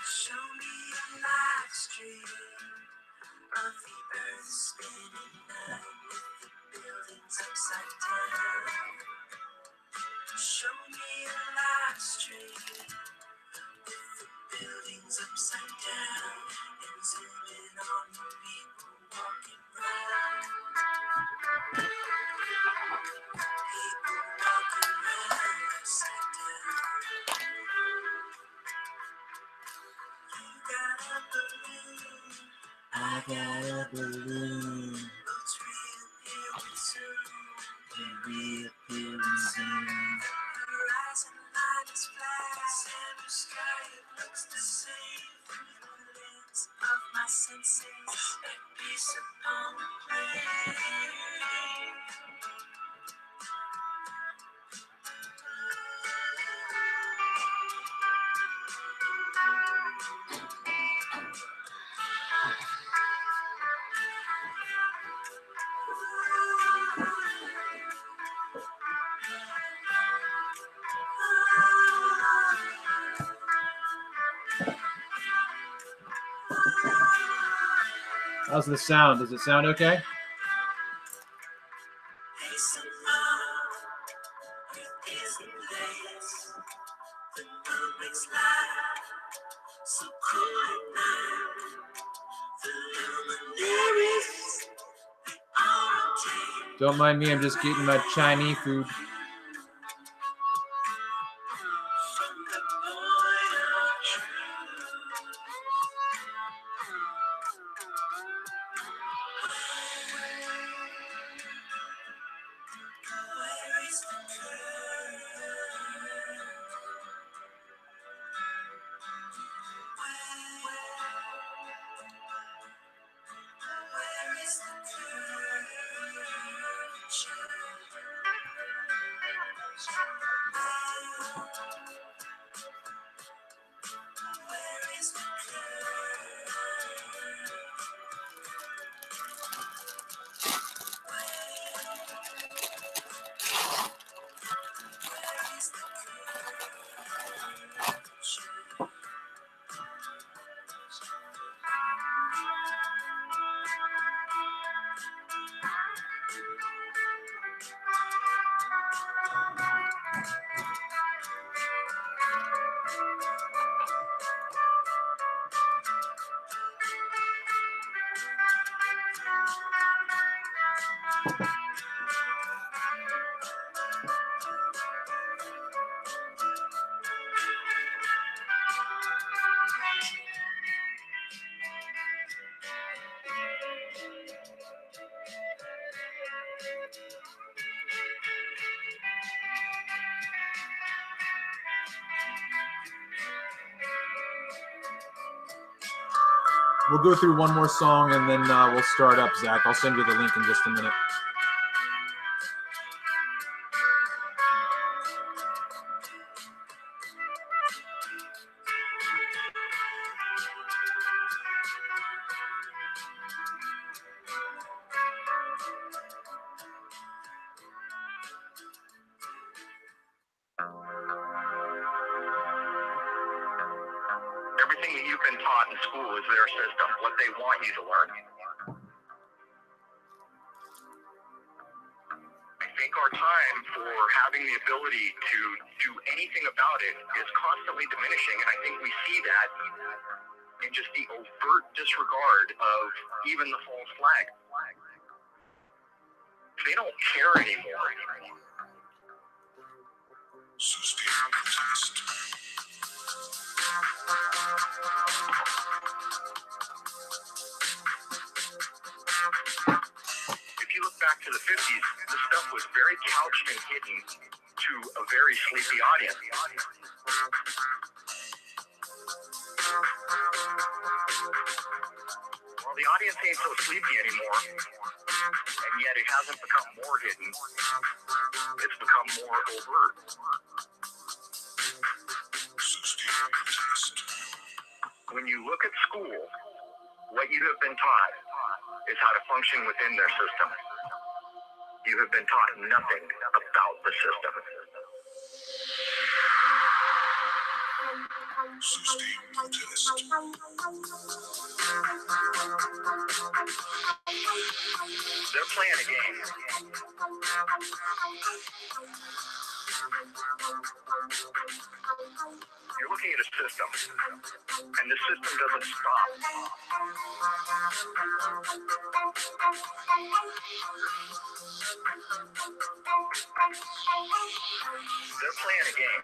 Show me a live stream of the earth spinning nine with the buildings upside down. Show me a live stream with the buildings upside down and zoom in on the people walking round. People walking round upside down. I got a balloon. Boats reappearing soon. Reappearing soon. Horizon line is flat. Center sky, it looks the same. Through the lens of my senses, at peace upon the plain. How's the sound? Does it sound okay? Don't mind me, I'm just getting my Chinese food. We'll go through one more song and then we'll start up, Zach. I'll send you the link in just a minute. Everything that you've been taught in school is their system, what they want you to learn. I think our time for having the ability to do anything about it is constantly diminishing, and I think we see that in just the overt disregard of even the false flag. They don't care anymore. If you look back to the 50s, this stuff was very couched and hidden to a very sleepy audience. Well, the audience ain't so sleepy anymore, and yet it hasn't become more hidden. It's become more overt. When you look at school, what you have been taught is how to function within their system. You have been taught nothing about the system. They're playing a game. You're looking at a system, and the system doesn't stop. They're playing a game.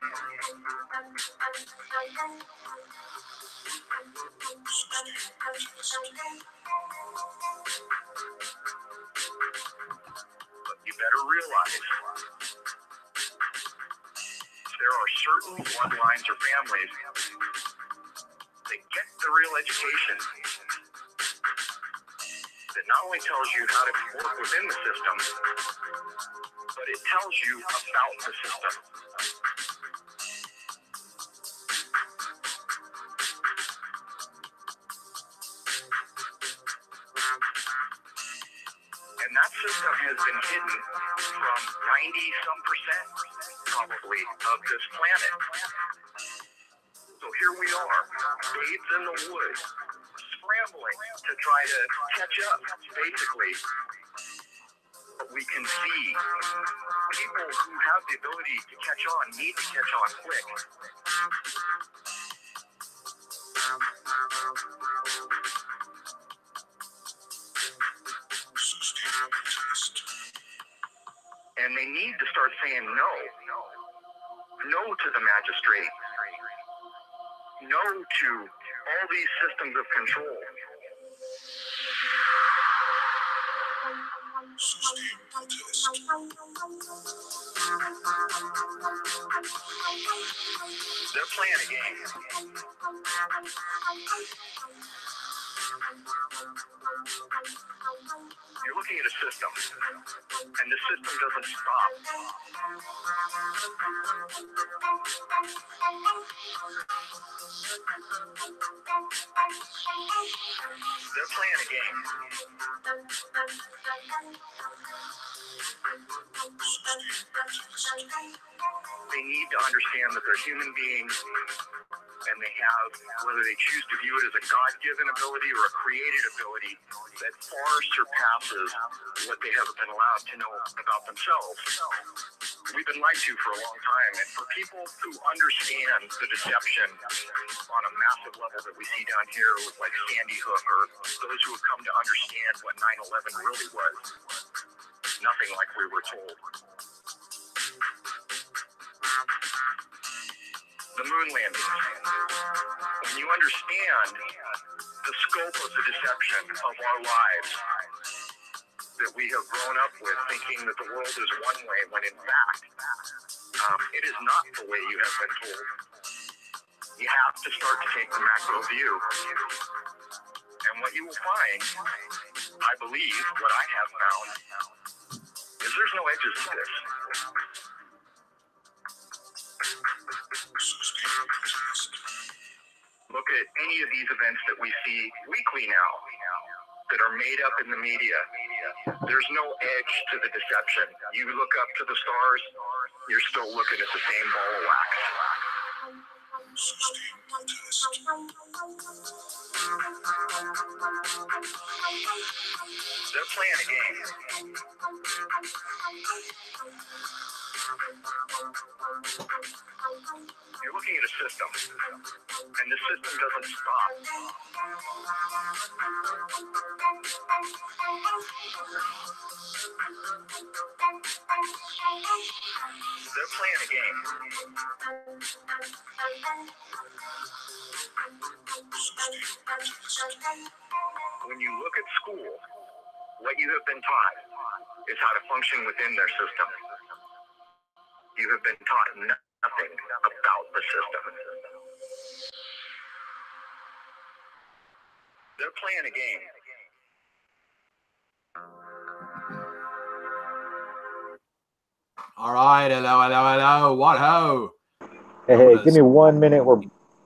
But you better realize there are certain bloodlines or families that get the real education that not only tells you how to work within the system, but it tells you about the system. And that system has been hidden from 90-some% probably of this planet. So here we are, babes in the woods, scrambling to try to catch up, basically. But we can see people who have the ability to catch on need to catch on quick. And they need to start saying no. No to the magistrate. No to all these systems of control. They're playing a game. You're looking at a system, and the system doesn't stop. They're playing a game. They need to understand that they're human beings, and they have, whether they choose to view it as a God-given ability or a created ability, that far surpasses what they have been allowed to know about themselves. We've been lied to for a long time, and for people who understand the deception on a massive level that we see down here with like Sandy Hook, or those who have come to understand what 9/11 really was, nothing like we were told. The moon landing. When you understand the scope of the deception of our lives that we have grown up with, thinking that the world is one way, when in fact, it is not the way you have been told. You have to start to take the macro view. And what you will find, I believe, what I have found, is there's no edges to this. Look at any of these events that we see weekly now that are made up in the media. There's no edge to the deception. You look up to the stars, you're still looking at the same ball of wax. They're playing a game. You're looking at a system, and the system doesn't stop. They're playing a game. When you look at school, what you have been taught is how to function within their system. You have been taught nothing about the system. They're playing a game. All right, hello. What ho? Hey, give me 1 minute where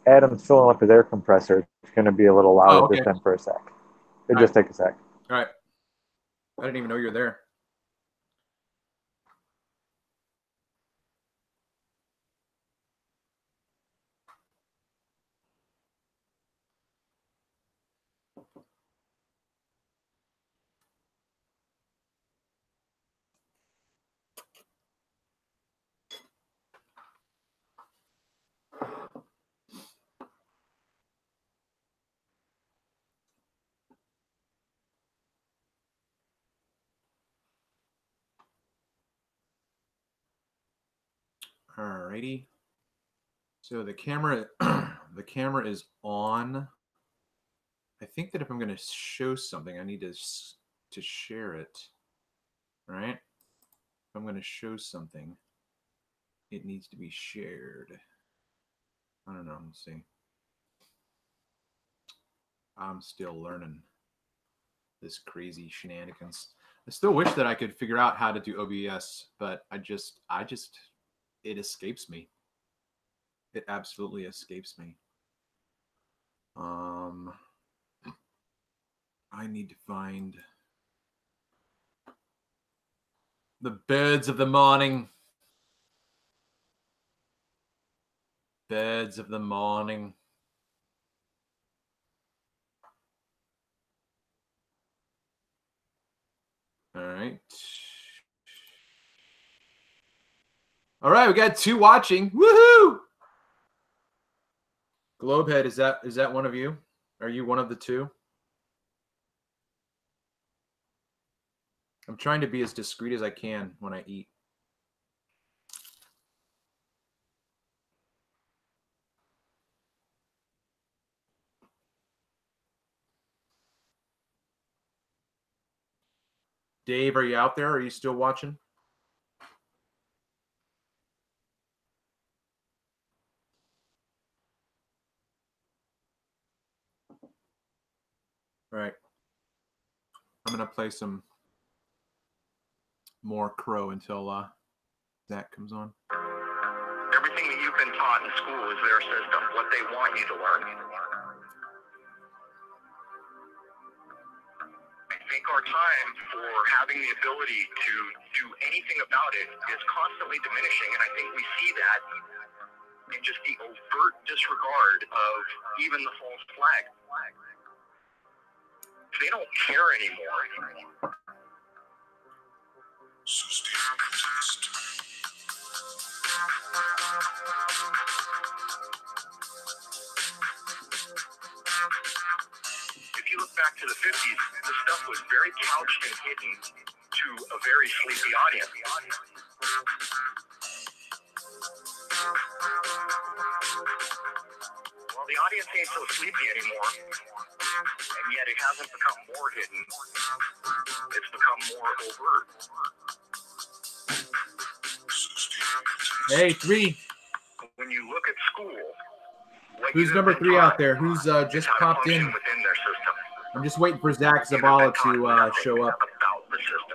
Adam's filling up his air compressor. It's going to be a little loud Oh, at this okay. end for a sec. It'll just take a sec. All right. I didn't even know you were there. Alrighty. So the camera, the camera is on. I think that if I'm going to show something, I need to share it. All right. If I'm going to show something, it needs to be shared. I don't know. Let's see. I'm still learning this crazy shenanigans. I still wish that I could figure out how to do OBS, but I just, it escapes me. It absolutely escapes me. I need to find the birds of the morning. Birds of the morning. All right. All right, we got 2 watching. Woohoo! Globehead, is that one of you? Are you one of the 2? I'm trying to be as discreet as I can when I eat. Dave, are you out there? Are you still watching? All right. I'm going to play some more Crow until Zach comes on. Everything that you've been taught in school is their system, what they want you to learn. I think our time for having the ability to do anything about it is constantly diminishing, and I think we see that in just the overt disregard of even the false flag. They don't care anymore. If you look back to the 50s, this stuff was very couched and hidden to a very sleepy audience. Well, the audience ain't so sleepy anymore, and yet it hasn't become more hidden. It's become more overt. Hey, 3. When you look at school, who's number 3 out there? Who's just popped in? Within their system. I'm just waiting for Zach Zabala to show up,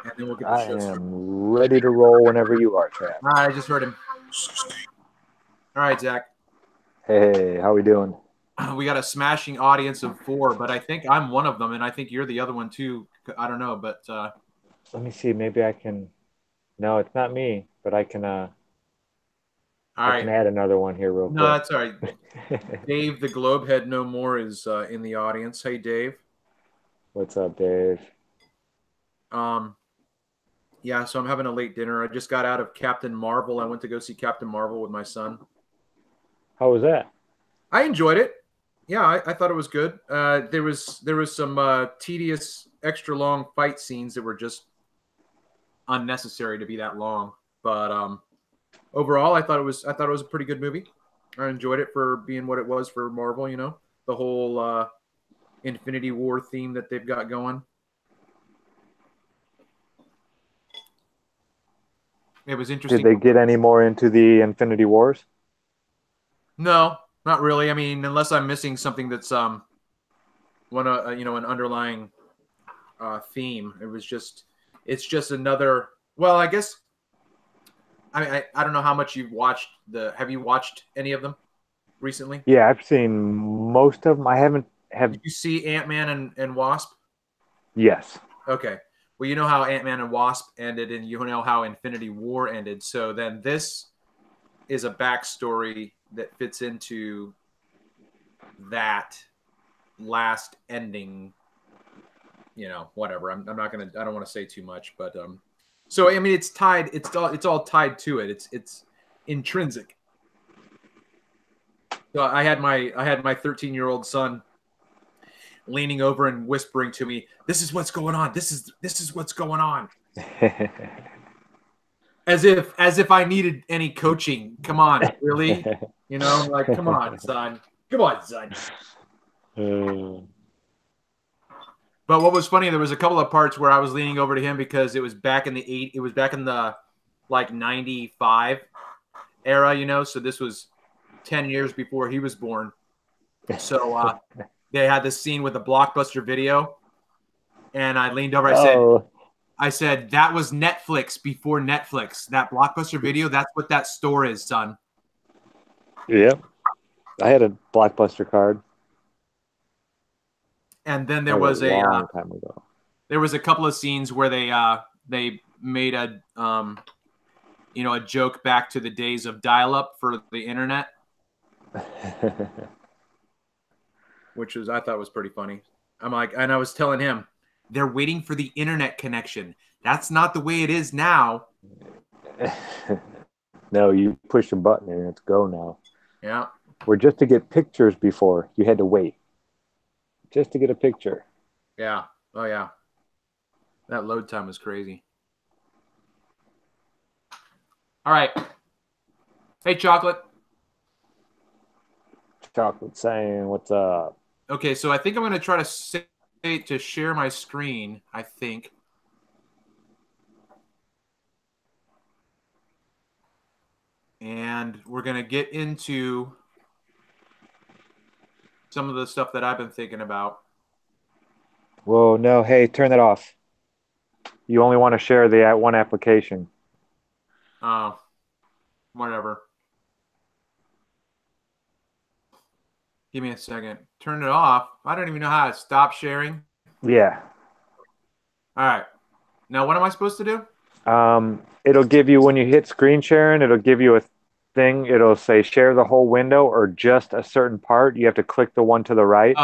and then we'll get the I show started. am ready to roll whenever you are, Trav. All right, I just heard him. All right, Zach. Hey, how we doing? We got a smashing audience of 4, but I think I'm one of them, and I think you're the other one too. I don't know, but let me see. Maybe I can. No, it's not me, but I can. I can add another one here real quick. No, that's all right. Dave, the Globehead No More, is in the audience. Hey, Dave. What's up, Dave? Yeah, so I'm having a late dinner. I just got out of Captain Marvel. I went to go see Captain Marvel with my son. How was that? I enjoyed it. Yeah, I thought it was good. There was some tedious, extra long fight scenes that were just unnecessary to be that long. But overall, I thought it was a pretty good movie. I enjoyed it for being what it was for Marvel. You know, the whole Infinity War theme that they've got going. It was interesting. Did they get any more into the Infinity Wars? No, not really. I mean, unless I'm missing something that's an underlying theme. It's just another. Well, I guess. I mean, I don't know how much you've watched Have you watched any of them recently? Yeah, I've seen most of them. I haven't. Did you see Ant-Man and Wasp? Yes. Okay. Well, you know how Ant-Man and Wasp ended, and you know how Infinity War ended. So then this is a backstory that fits into that last ending. Whatever. I'm not gonna. I don't want to say too much, but so I mean, it's tied. It's all tied to it. It's intrinsic. So I had my 13-year-old son leaning over and whispering to me, "This is what's going on. This is what's going on." As if I needed any coaching. Come on, really? Like, come on, son. Come on, son. But what was funny, there was a couple of parts where I was leaning over to him because it was back in the like 95 era, so this was 10 years before he was born. So they had this scene with a Blockbuster Video, and I leaned over. I said, that was Netflix before Netflix. That Blockbuster Video, that's what that store is, son. Yep. I had a Blockbuster card. And then there was a long time ago. There was a couple of scenes where they made a a joke back to the days of dial-up for the internet, which I thought was pretty funny. And I was telling him, they're waiting for the internet connection. That's not the way it is now. No, you push a button and it's go now. Yeah. Where just to get pictures before, you had to wait. Just to get a picture. Yeah. Oh, yeah. That load time was crazy. All right. Hey, Chocolate. Chocolate saying, what's up? Okay, so I think I'm going to try to share my screen, I think. And we're going to get into some of the stuff that I've been thinking about. Whoa, no. Hey, turn that off. You only want to share the one application. Oh, whatever. Give me a second. Turn it off. I don't even know how to stop sharing. Yeah. All right. Now, what am I supposed to do? It'll give you, when you hit screen sharing, it'll give you a thing. It'll say share the whole window or just a certain part. You have to click the one to the right.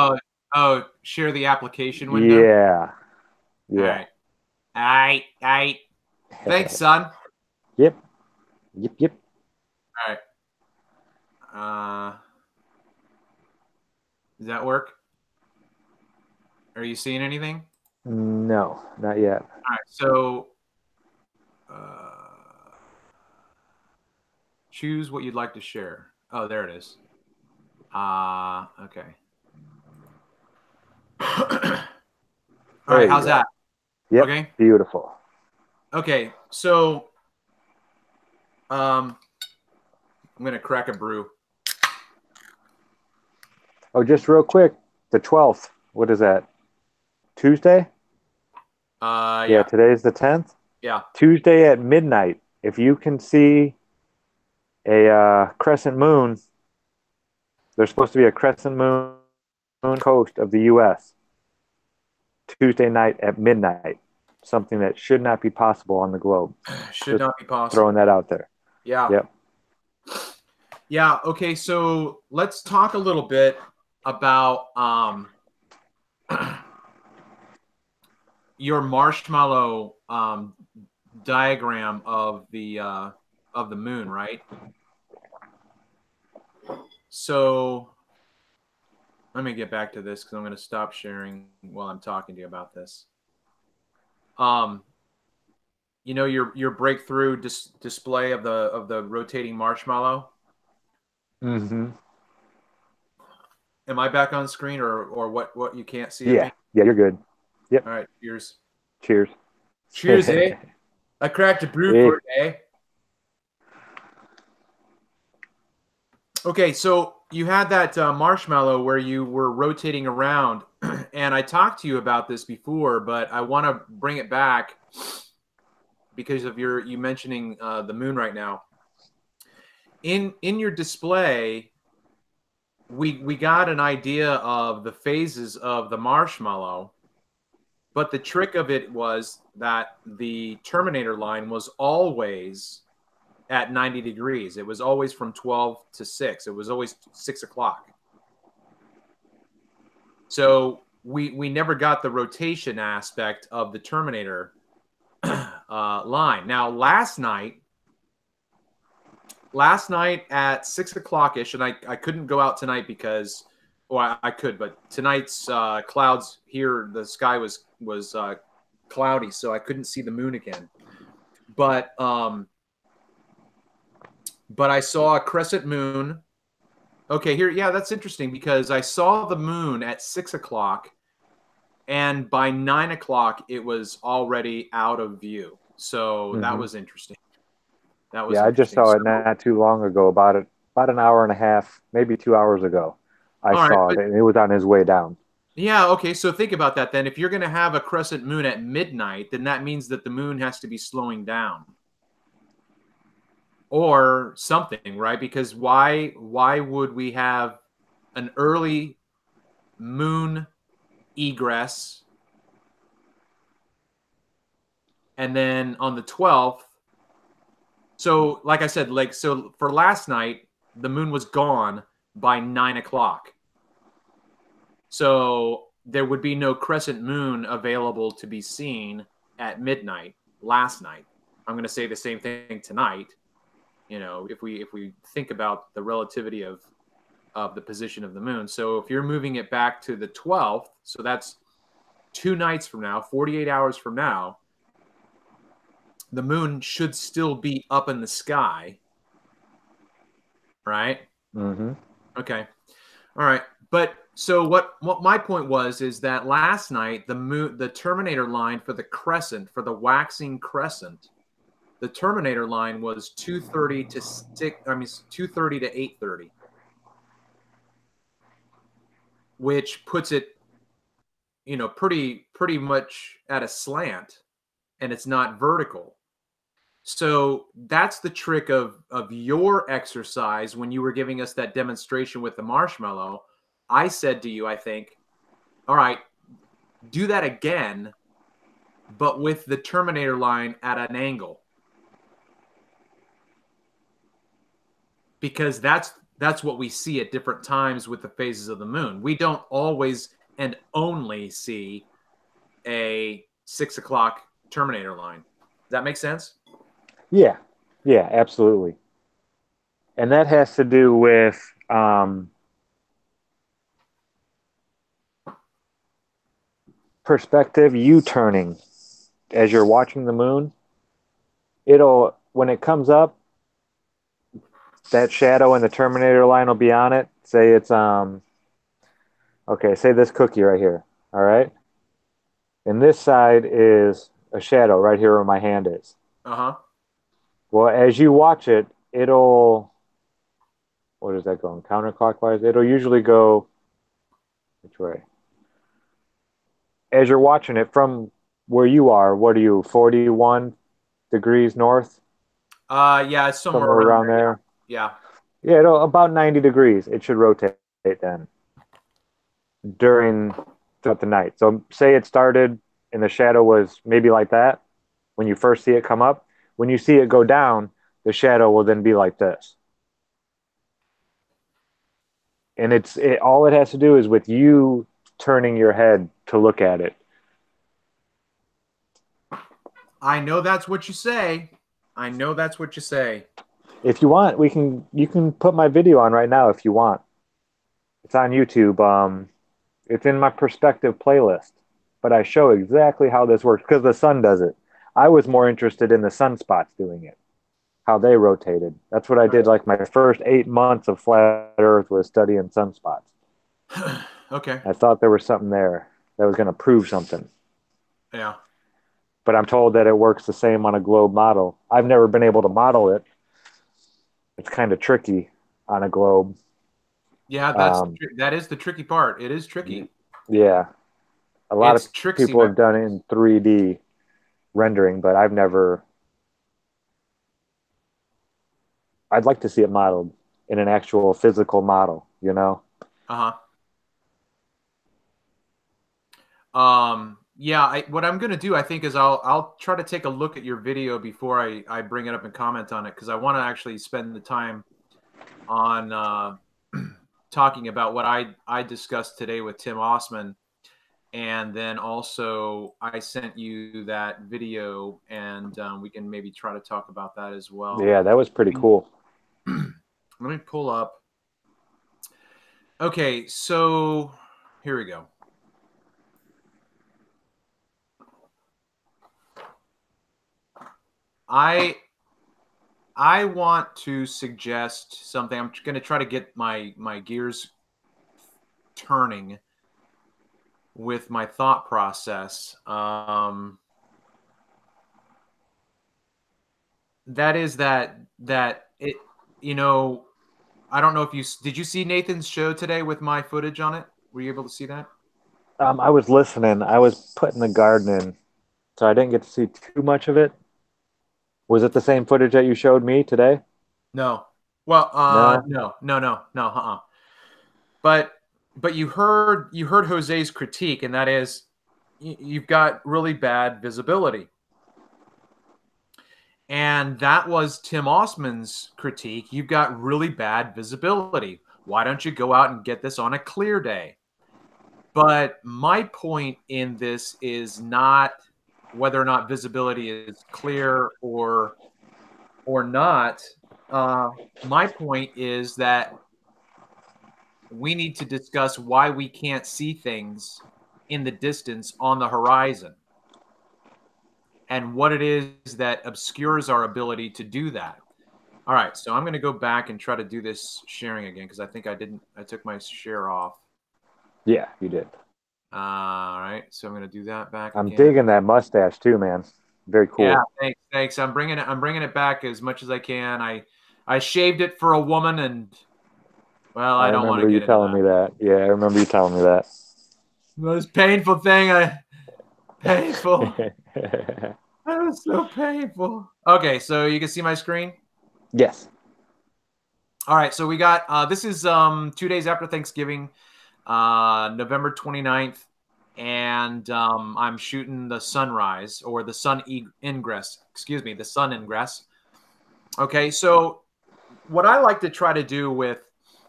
Oh, share the application window? Yeah. Yeah. All right. Thanks, son. Yep. All right. Does that work? Are you seeing anything? No, not yet. All right. So choose what you'd like to share. Oh, there it is. Okay. All right. How's that? Yep. Okay. Beautiful. Okay. So I'm going to crack a brew. Oh, just real quick. The 12th. What is that? Tuesday? Yeah. Today's the 10th? Yeah. Tuesday at midnight. If you can see a crescent moon, there's supposed to be a crescent moon coast of the U.S. Tuesday night at midnight. Something that should not be possible on the globe. Should not be possible. Throwing that out there. Yeah. Yep. Yeah. Okay. So let's talk a little bit about your marshmallow diagram of the moon, right? So let me get back to this because I'm going to stop sharing while I'm talking to you about this. Your breakthrough display of the rotating marshmallow. Mm-hmm. Am I back on screen or what you can't see? Yeah. Yeah, you're good. Yep. All right. Cheers. Cheers. Cheers, eh? I cracked a brew for it, eh? Okay, so you had that marshmallow where you were rotating around, and I talked to you about this before, but I want to bring it back because of you mentioning the moon right now. In your display, we got an idea of the phases of the marshmallow, but the trick of it was that the terminator line was always at 90 degrees. It was always from 12 to 6. It was always 6 o'clock. So we never got the rotation aspect of the terminator line. Now, last night at 6 o'clock ish, and I couldn't go out tonight because, well, I could, but tonight's clouds here, the sky was cloudy, so I couldn't see the moon again. But I saw a crescent moon. Okay, here, yeah, that's interesting because I saw the moon at 6 o'clock, and by 9 o'clock it was already out of view. So that was interesting. That was I just interesting. saw it not too long ago, about an hour and a half, maybe 2 hours ago. I saw it, and it was on his way down. Yeah, okay, so think about that then. If you're going to have a crescent moon at midnight, then that means that the moon has to be slowing down. Or something, right? Because why would we have an early moon egress and then on the 12th? So, like I said, so for last night, the moon was gone by 9 o'clock. So there would be no crescent moon available to be seen at midnight last night. I'm going to say the same thing tonight. You know, if we think about the relativity of the position of the moon. So if you're moving it back to the 12th, so that's 2 nights from now, 48 hours from now, the moon should still be up in the sky, right? Mm-hmm. Okay. All right. But so what my point was is that last night the terminator line for the crescent, for the waxing crescent, the terminator line was 2:30 to 2:30 to 8:30, which puts it, you know, pretty much at a slant, and it's not vertical. So that's the trick of your exercise when you were giving us that demonstration with the marshmallow. I said to you, I think, all right, do that again, but with the terminator line at an angle. Because that's what we see at different times with the phases of the moon. We don't always and only see a 6 o'clock terminator line. Does that make sense? Yeah, absolutely. And that has to do with perspective, U-turning. As you're watching the moon, when it comes up, that shadow in the terminator line will be on it. Say it's okay, say this cookie right here, all right? And this side is a shadow right here where my hand is. Uh-huh. Well, as you watch it, what is that going? Counterclockwise? It'll usually go, which way? As you're watching it from where you are, what are you, 41 degrees north? Yeah, it's somewhere around there. Yeah. Yeah, about 90 degrees. It should rotate then throughout the night. So say it started and the shadow was maybe like that when you first see it come up. When you see it go down, the shadow will then be like this. And all it has to do is with you turning your head to look at it. I know that's what you say. I know that's what you say. If you want, you can put my video on right now if you want. It's on YouTube. It's in my perspective playlist. But I show exactly how this works because the sun does it. I was more interested in the sunspots doing it, how they rotated. That's what I did. Like my first 8 months of flat Earth was studying sunspots. Okay. I thought there was something there that was going to prove something. Yeah. But I'm told that it works the same on a globe model. I've never been able to model it. It's kind of tricky. on a globe. Yeah, that is the tricky part. It is tricky. Yeah. A lot It's of tricksy. people have done it in 3D rendering, but I'd like to see it modeled in an actual physical model, you know? Uh-huh. Yeah, what I'm gonna do, I think, is I'll try to take a look at your video before I bring it up and comment on it, because I want to actually spend the time on talking about what I discussed today with Tim Osman, and then also I sent you that video, and we can maybe try to talk about that as well. Yeah, that was pretty cool. Let me pull up. Okay, so here we go. I want to suggest something. I'm going to try to get my gears turning with my thought process. That is that it, you know, I don't know if did you see Nathan's show today with my footage on it? Were you able to see that? I was listening. I was putting the garden in, so I didn't get to see too much of it. Was it the same footage that you showed me today? No. Well, No. no. But you heard Jose's critique, and that is you've got really bad visibility. And that was Tim Osman's critique. You've got really bad visibility. Why don't you go out and get this on a clear day? But my point in this is not whether or not visibility is clear or not. My point is that we need to discuss why we can't see things in the distance on the horizon and what it is that obscures our ability to do that. All right, so I'm going to go back and try to do this sharing again because I think I took my share off. Yeah, you did. All right, so I'm going to do that back I'm again. digging that mustache too, man. Very cool. Yeah, thanks. I'm bringing it back as much as I can. I shaved it for a woman, and well, I don't want to get into that. I remember you telling me that. Yeah, I remember you telling me that. The most painful thing. Painful. That was so painful. Okay, so you can see my screen? Yes. All right, so we got this is 2 days after Thanksgiving, November 29th, and I'm shooting the sunrise or the sun ingress. Excuse me, the sun ingress. Okay, so what I like to try to do with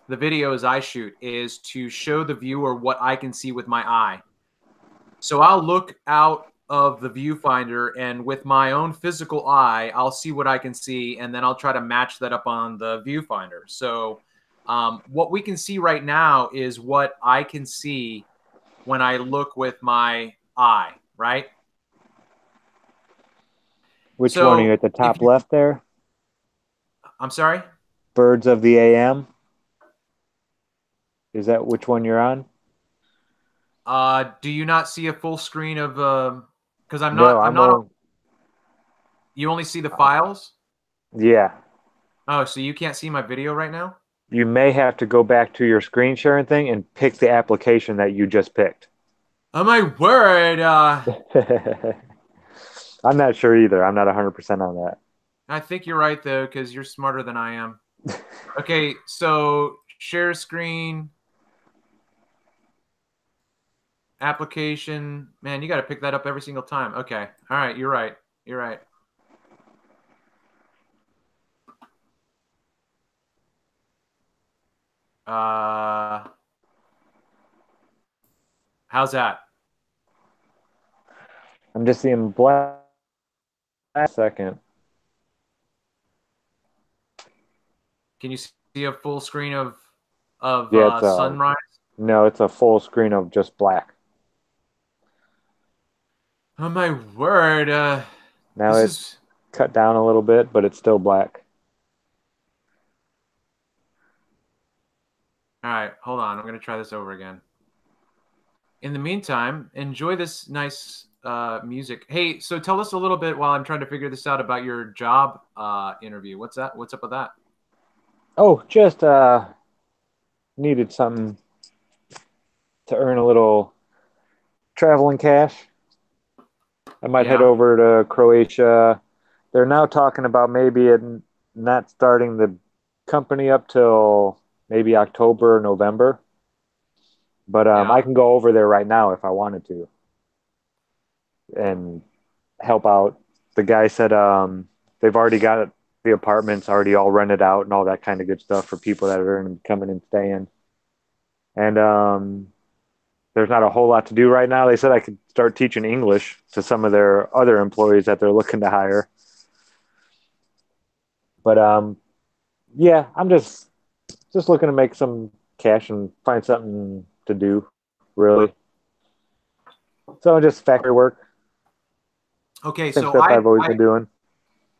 the videos I shoot is to show the viewer what I can see with my eye. So I'll look out of the viewfinder, and with my own physical eye, I'll see what I can see, and then I'll try to match that up on the viewfinder. So what we can see right now is what I can see when I look with my eye, right? Which one are you at the top left there? I'm sorry? Birds of the AM? Is that which one you're on? Do you not see a full screen of because I'm No, not you only see the files? Yeah. Oh, so you can't see my video right now? You may have to go back to your screen sharing thing and pick the application that you just picked. Oh my word! I'm not sure either. I'm not 100% on that. I think you're right though, because you're smarter than I am. Okay, so share screen, application. Man, you got to pick that up every single time. Okay, all right, you're right. You're right. How's that? I'm just seeing black. Second. Can you see a full screen of Yeah, sunrise? No, it's a full screen of just black. Oh my word! Now it's cut down a little bit, but it's still black. All right, hold on. I'm gonna try this over again. In the meantime, enjoy this nice music. Hey, so tell us a little bit while I'm trying to figure this out about your job interview. What's that? What's up with that? Oh, just needed something to earn a little traveling cash. I might head Yeah. over to Croatia. They're now talking about maybe not starting the company up till maybe October or November. But Yeah. I can go over there right now if I wanted to and help out. The guy said they've already got the apartments already all rented out and all that kind of good stuff for people that are going to be coming and staying. And there's not a whole lot to do right now. They said I could start teaching English to some of their other employees that they're looking to hire. But yeah, I'm just looking to make some cash and find something to do, really. So just factory work, Okay, same so stuff I've always been doing.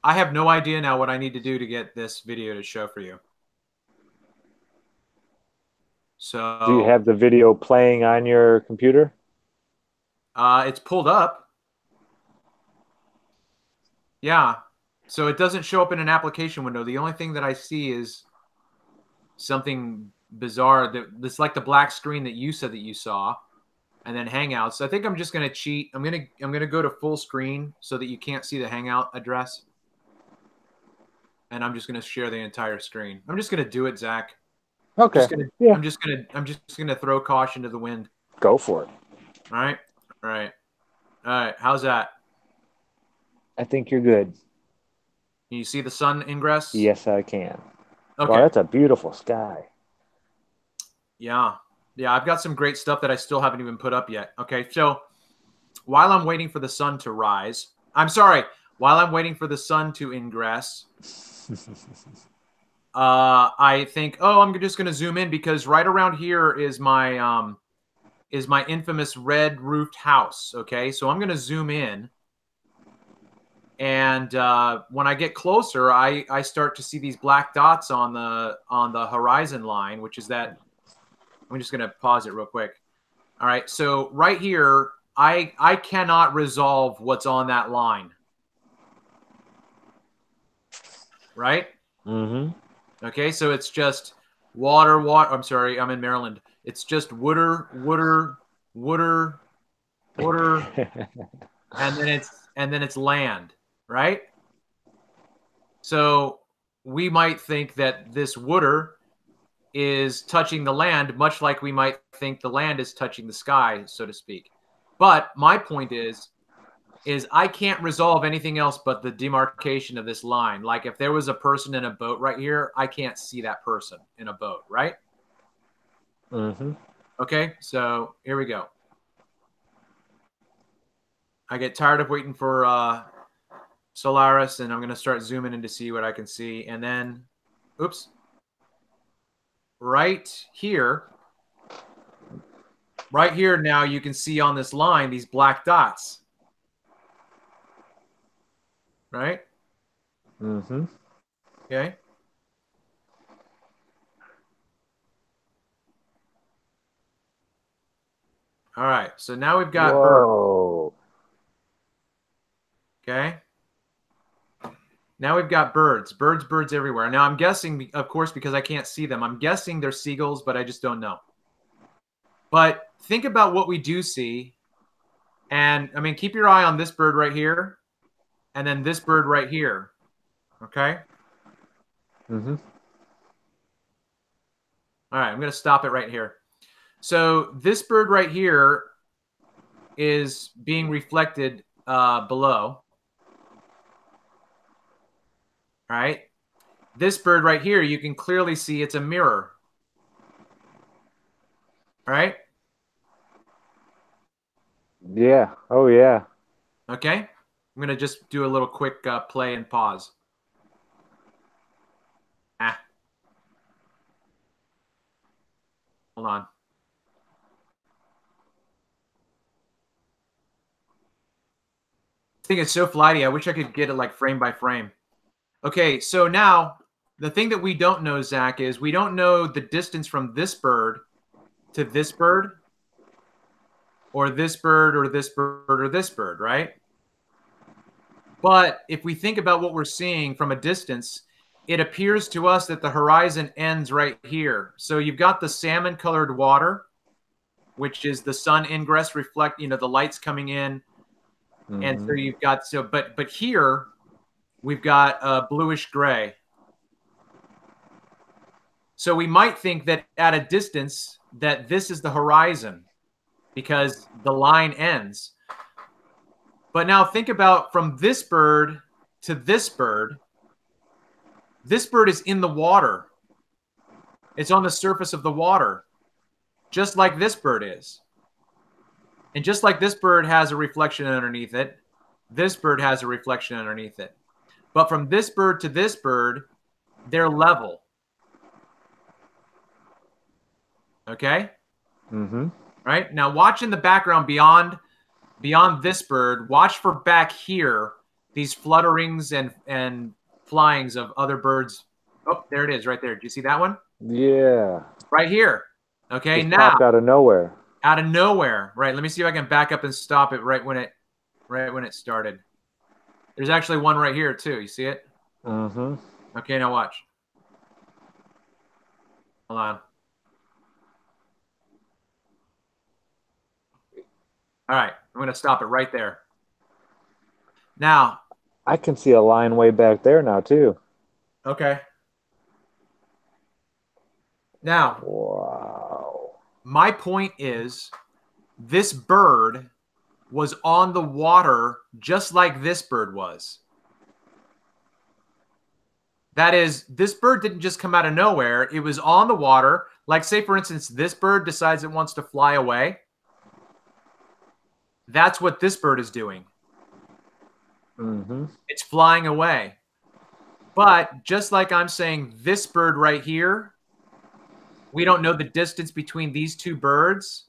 I have no idea now what I need to do to get this video to show for you. Do you So have the video playing on your computer? it's pulled up. Yeah. So it doesn't show up in an application window. The only thing that I see is something bizarre. That's like the black screen that you said that you saw, and then Hangouts. So I think I'm just gonna cheat. I'm gonna go to full screen so that you can't see the Hangout address, and I'm just gonna share the entire screen. I'm just gonna do it, Zach. Okay. Just gonna. Yeah. I'm just gonna throw caution to the wind. Go for it. All right. All right. All right. How's that? I think you're good. Can you see the sun ingress? Yes, I can. Wow, Okay. that's a beautiful sky. Yeah. Yeah. I've got some great stuff that I still haven't even put up yet. Okay. So while I'm waiting for the sun to rise, while I'm waiting for the sun to ingress, I think, oh, I'm just going to zoom in because right around here is my infamous red roofed house. Okay. So I'm going to zoom in. And when I get closer, I start to see these black dots on the horizon line, which is that. I'm just going to pause it real quick. All right. So right here, I cannot resolve what's on that line. Right? Mm-hmm. Okay. So it's just water. I'm sorry. I'm in Maryland. It's just water, and then it's land. Right? So we might think that this water is touching the land, much like we might think the land is touching the sky, so to speak. But my point is I can't resolve anything else but the demarcation of this line. Like if there was a person in a boat right here, I can't see that person in a boat, right? Mm-hmm. Okay, so here we go. I get tired of waiting for Solaris, and I'm going to start zooming in to see what I can see. And then, oops, right here now you can see on this line these black dots. Right? Mm-hmm. Okay. All right. So now we've got birds. Whoa. Okay. Now we've got birds everywhere. Now I'm guessing, of course, because I can't see them, I'm guessing they're seagulls, but I just don't know. But think about what we do see. And I mean, keep your eye on this bird right here and then this bird right here. Okay. Mm-hmm. All right. I'm going to stop it right here. So this bird right here is being reflected below. All right. This bird right here, you can clearly see it's a mirror. All right. Yeah. Oh, yeah. Okay. I'm going to just do a little quick play and pause. Hold on. This thing is so flighty. I wish I could get it like frame by frame. Okay, so now the thing that we don't know, Zach, is we don't know the distance from this bird to this bird or this bird or this bird or this bird, right? But if we think about what we're seeing from a distance, it appears to us that the horizon ends right here. So you've got the salmon colored water, which is the sun ingress reflect, you know, the light's coming in. And so you've got, so, but here we've got a bluish gray. So we might think that at a distance that this is the horizon because the line ends. But now think about from this bird to this bird. This bird is in the water. It's on the surface of the water, just like this bird is. And just like this bird has a reflection underneath it, this bird has a reflection underneath it. But from this bird to this bird, they're level. Okay? Right? Now watch in the background beyond this bird. Watch for back here, these flutterings and flyings of other birds. Oh, there it is right there. Do you see that one? Yeah. Right here. Okay, Just now popped out of nowhere. Out of nowhere. Right. Let me see if I can back up and stop it right when it started. There's actually one right here too. You see it? Okay, now watch. Hold on. All right, I'm going to stop it right there. Now, I can see a line way back there now too. Okay. Now, Wow. My point is this bird was on the water just like this bird was. That is, this bird didn't just come out of nowhere. It was on the water. Like, say, for instance, this bird decides it wants to fly away. That's what this bird is doing. It's flying away. But just like I'm saying, this bird right here, we don't know the distance between these two birds.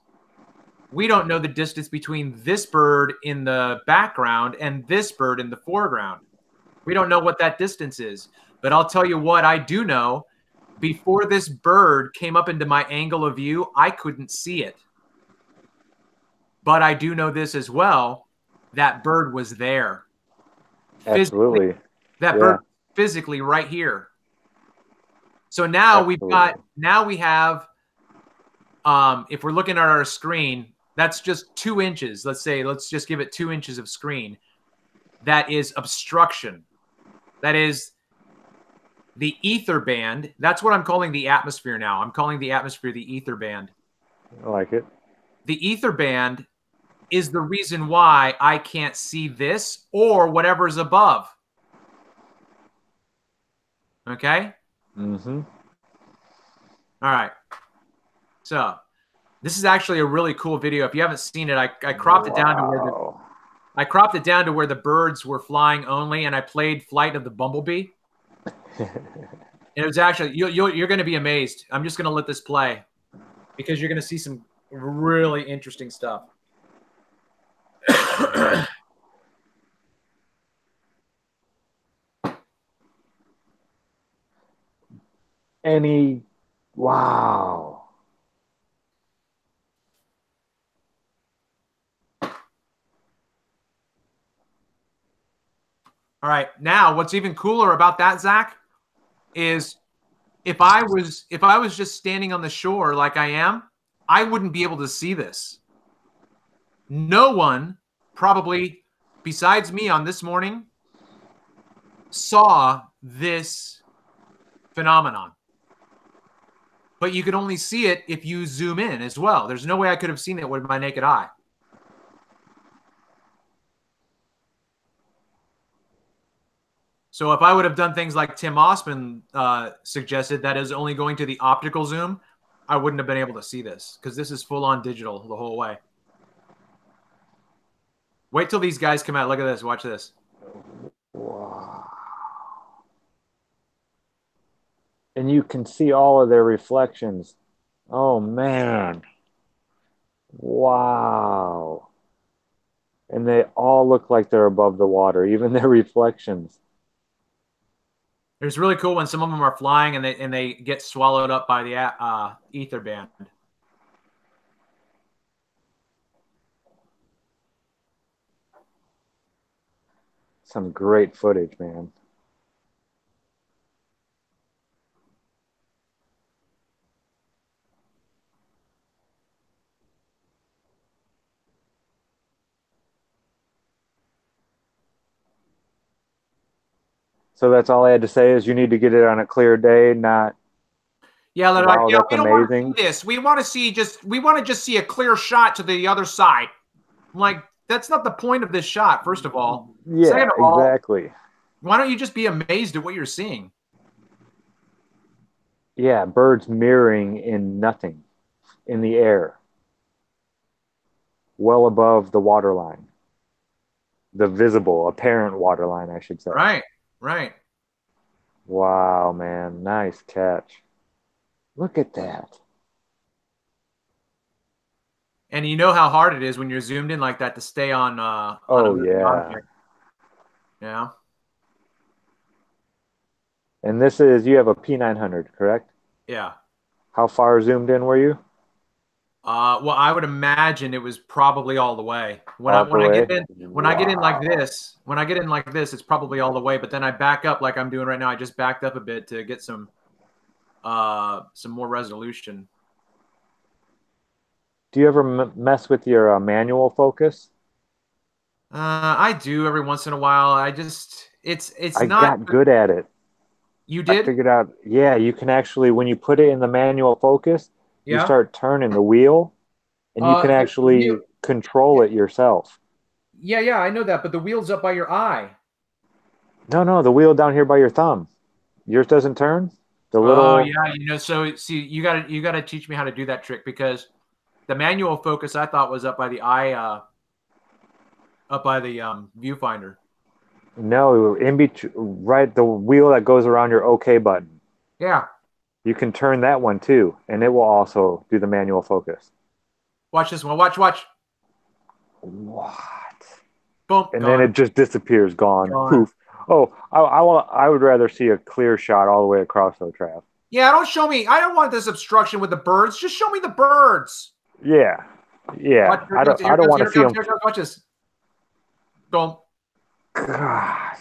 We don't know the distance between this bird in the background and this bird in the foreground. We don't know what that distance is. But I'll tell you what I do know. Before this bird came up into my angle of view, I couldn't see it. But I do know this as well. That bird was there. Absolutely. That bird physically right here. So now we have, if we're looking at our screen, that's just 2 inches. Let's just give it 2 inches of screen. That is obstruction. That is the ether band. That's what I'm calling the atmosphere now. I'm calling the atmosphere the ether band. I like it. The ether band is the reason why I can't see this or whatever's above. Okay? All right. So this is actually a really cool video. If you haven't seen it, I cropped it down to where the birds were flying only, and I played Flight of the Bumblebee. And it was actually you're going to be amazed. I'm just going to let this play because you're going to see some really interesting stuff. Wow. All right. Now, what's even cooler about that, Zach, is if I was just standing on the shore like I am, I wouldn't be able to see this. No one, probably besides me on this morning, saw this phenomenon. But you could only see it if you zoom in as well. There's no way I could have seen it with my naked eye. So if I would have done things like Tim Osman suggested, that is only going to the optical zoom, I wouldn't have been able to see this because this is full-on digital the whole way. Wait till these guys come out. Look at this. Watch this. Wow. And you can see all of their reflections. Oh, man. Wow. And they all look like they're above the water, even their reflections. It's really cool when some of them are flying and they get swallowed up by the ether band. Some great footage, man. So that's all I had to say is you need to get it on a clear day, not. Yeah, they're like, Wow, yeah, that's we don't want to amazing. see this. We want to just see a clear shot to the other side. I'm like, that's not the point of this shot, first of all. Yeah, Second of all, exactly. why don't you just be amazed at what you're seeing? Yeah, birds mirroring in nothing in the air, well above the waterline, the visible, apparent waterline, I should say. Right, right. Wow, man, nice catch. Look at that. And you know how hard it is when you're zoomed in like that to stay on a Oh, moving yeah. object. Yeah. And this is, you have a P900, correct? Yeah. How far zoomed in were you? Well, I would imagine it was probably all the way. All the When I way? get in like this, it's probably all the way. But then I back up like I'm doing right now. I just backed up a bit to get some more resolution. Do you ever mess with your manual focus? I do every once in a while. It's I not. got good at it. You I did? figured out, yeah, you can actually, when you put it in the manual focus, you Yeah. start turning the wheel and you can The wheel. actually control it yourself. Yeah, I know that, but the wheel's up by your eye. No, the wheel down here by your thumb. Yours doesn't turn? The Oh little, yeah, so see, you gotta teach me how to do that trick because the manual focus I thought was up by the eye, up by the viewfinder. no, in between, right, the wheel that goes around your OK button. Yeah, You can turn that one too, and it will also do the manual focus. watch this one. Watch. What? Boom, And then gone. it just disappears, gone, Gone. poof. Oh, I would rather see a clear shot all the way across though, Trav. Yeah, don't show me. I don't want this obstruction with the birds. Just show me the birds. Yeah, Watch, yeah. I here it don't comes, want here to it see comes, them. here it comes. Watch this. Boom. God.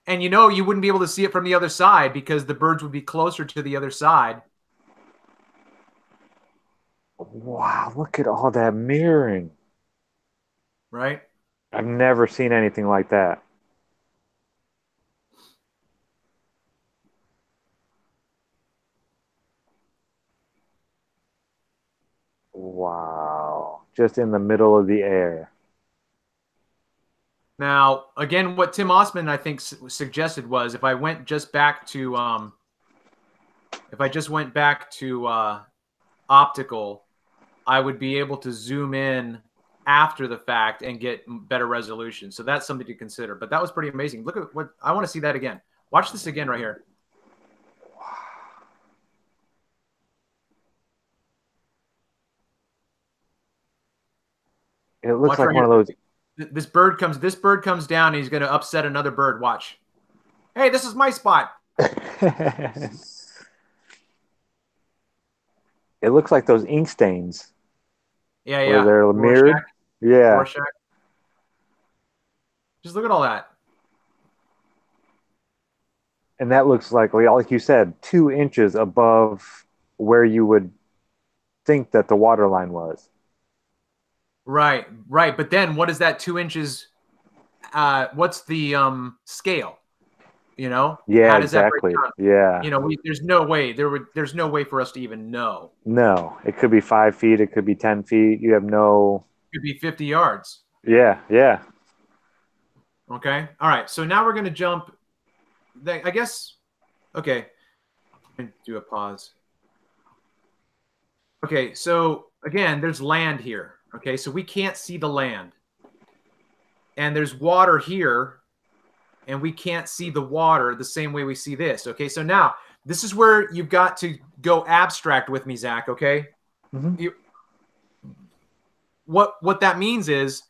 And you know you wouldn't be able to see it from the other side because the birds would be closer to the other side. Wow, look at all that mirroring. Right? I've never seen anything like that. Wow. Just in the middle of the air. Now, again, what Tim Osman I think suggested was if I went just back to optical, I would be able to zoom in after the fact and get better resolution. So that's something to consider. But that was pretty amazing. Look at what I want to see that again. Watch this again right here. It looks Watch like right one here. of those. This bird comes down and he's going to upset another bird. Watch. Hey, this is my spot. It looks like those ink stains where Yeah. they're mirrored. Rorschach. Yeah. Rorschach. Just look at all that. And that looks like you said, 2 inches above where you would think that the water line was. Right. But then what is that 2 inches? What's the scale? You know? Yeah, How does that break exactly. down? Yeah. You know, there's no way there's no way for us to even know. No, it could be 5 feet. It could be 10 feet. You have no. It could be 50 yards. Yeah. Okay. All right. So now we're going to jump. I guess. Okay. Let me do a pause. Okay. So again, there's land here. Okay. So we can't see the land. And there's water here. And we can't see the water the same way we see this. Okay. So now this is where you've got to go abstract with me, Zach. Okay. Mm-hmm. What that means is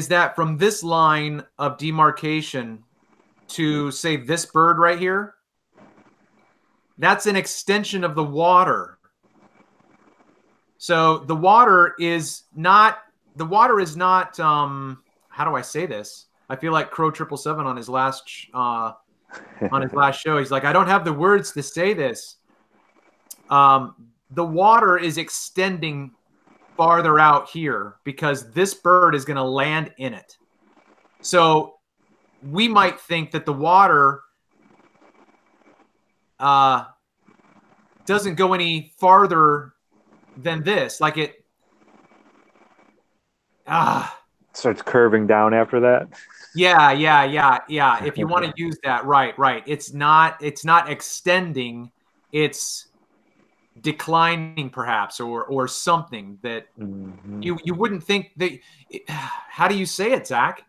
that from this line of demarcation to say this bird right here, that's an extension of the water. So the water is not how do I say this? I feel like Crow 777 on his last show. He's like, I don't have the words to say this. The water is extending farther out here because this bird is going to land in it. So we might think that the water doesn't go any farther than this. Like it starts curving down after that. Yeah. If you want to use that, right. It's not extending, it's declining perhaps, or something that you wouldn't think that. How do you say it, Zach?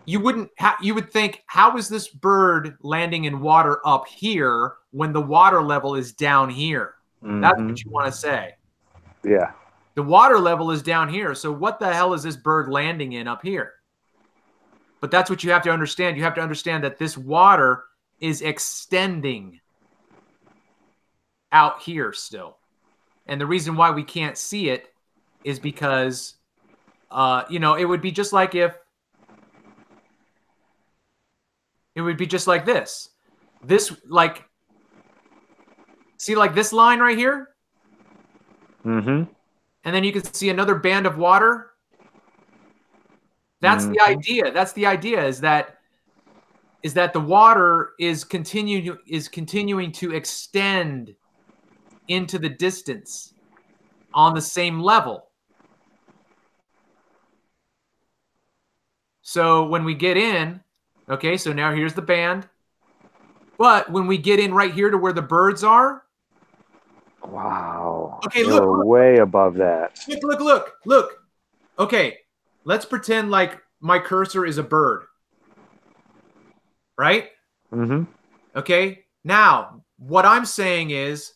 You wouldn't you would think, how is this bird landing in water up here when the water level is down here? That's what you want to say. Yeah. The water level is down here. So what the hell is this bird landing in up here? But that's what you have to understand. You have to understand that this water is extending out here still. And the reason why we can't see it is because, it would be just like if, it would be just like this. This, like, see like this line right here? And then you can see another band of water. That's the idea. That's the idea, is that the water is continuing to extend into the distance on the same level. So when we get in, okay, so now here's the band. But when we get in right here to where the birds are. Wow. Okay, look. Way above that. Look. Okay, let's pretend like my cursor is a bird. Right? Okay, now what I'm saying is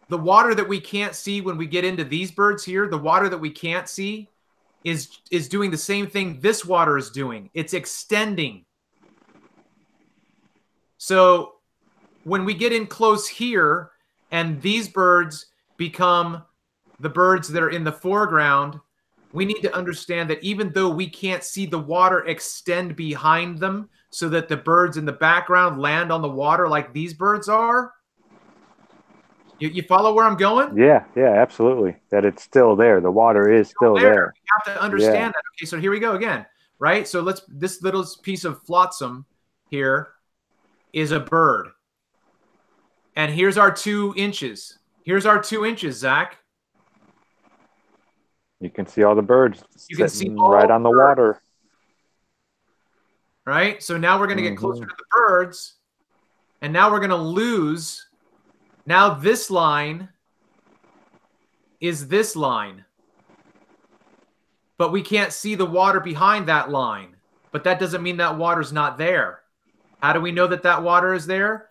the water that we can't see when we get into these birds here, the water that we can't see is doing the same thing this water is doing. It's extending. So when we get in close here and these birds become the birds that are in the foreground, we need to understand that even though we can't see the water extend behind them so that the birds in the background land on the water like these birds are, you follow where I'm going? Yeah, absolutely. That it's still there. The water is still there. We have to understand that. Okay, so here we go again, right? So this little piece of flotsam here is a bird. And here's our 2 inches. Here's our 2 inches, Zach. You can see all the birds right on the water. Right? So now we're going to get closer to the birds. And now we're going to lose. Now this line is this line. But we can't see the water behind that line. But that doesn't mean that water's not there. How do we know that that water is there?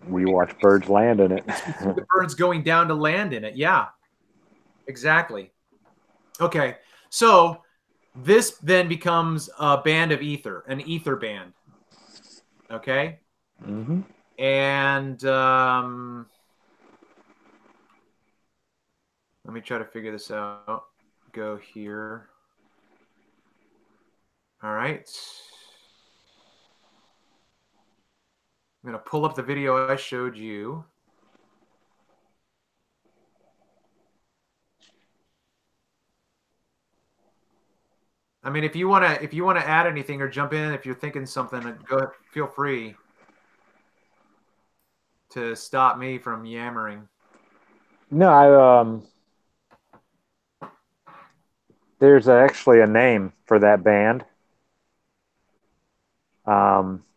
We watch birds land in it. The birds going down to land in it. Yeah, exactly. Okay, so this then becomes a band of ether, an ether band. Okay? And let me try to figure this out. Go here. All right. I'm going to pull up the video I showed you. I mean, if you want to add anything or jump in, if you're thinking something, go ahead, feel free to stop me from yammering. No, there's actually a name for that band.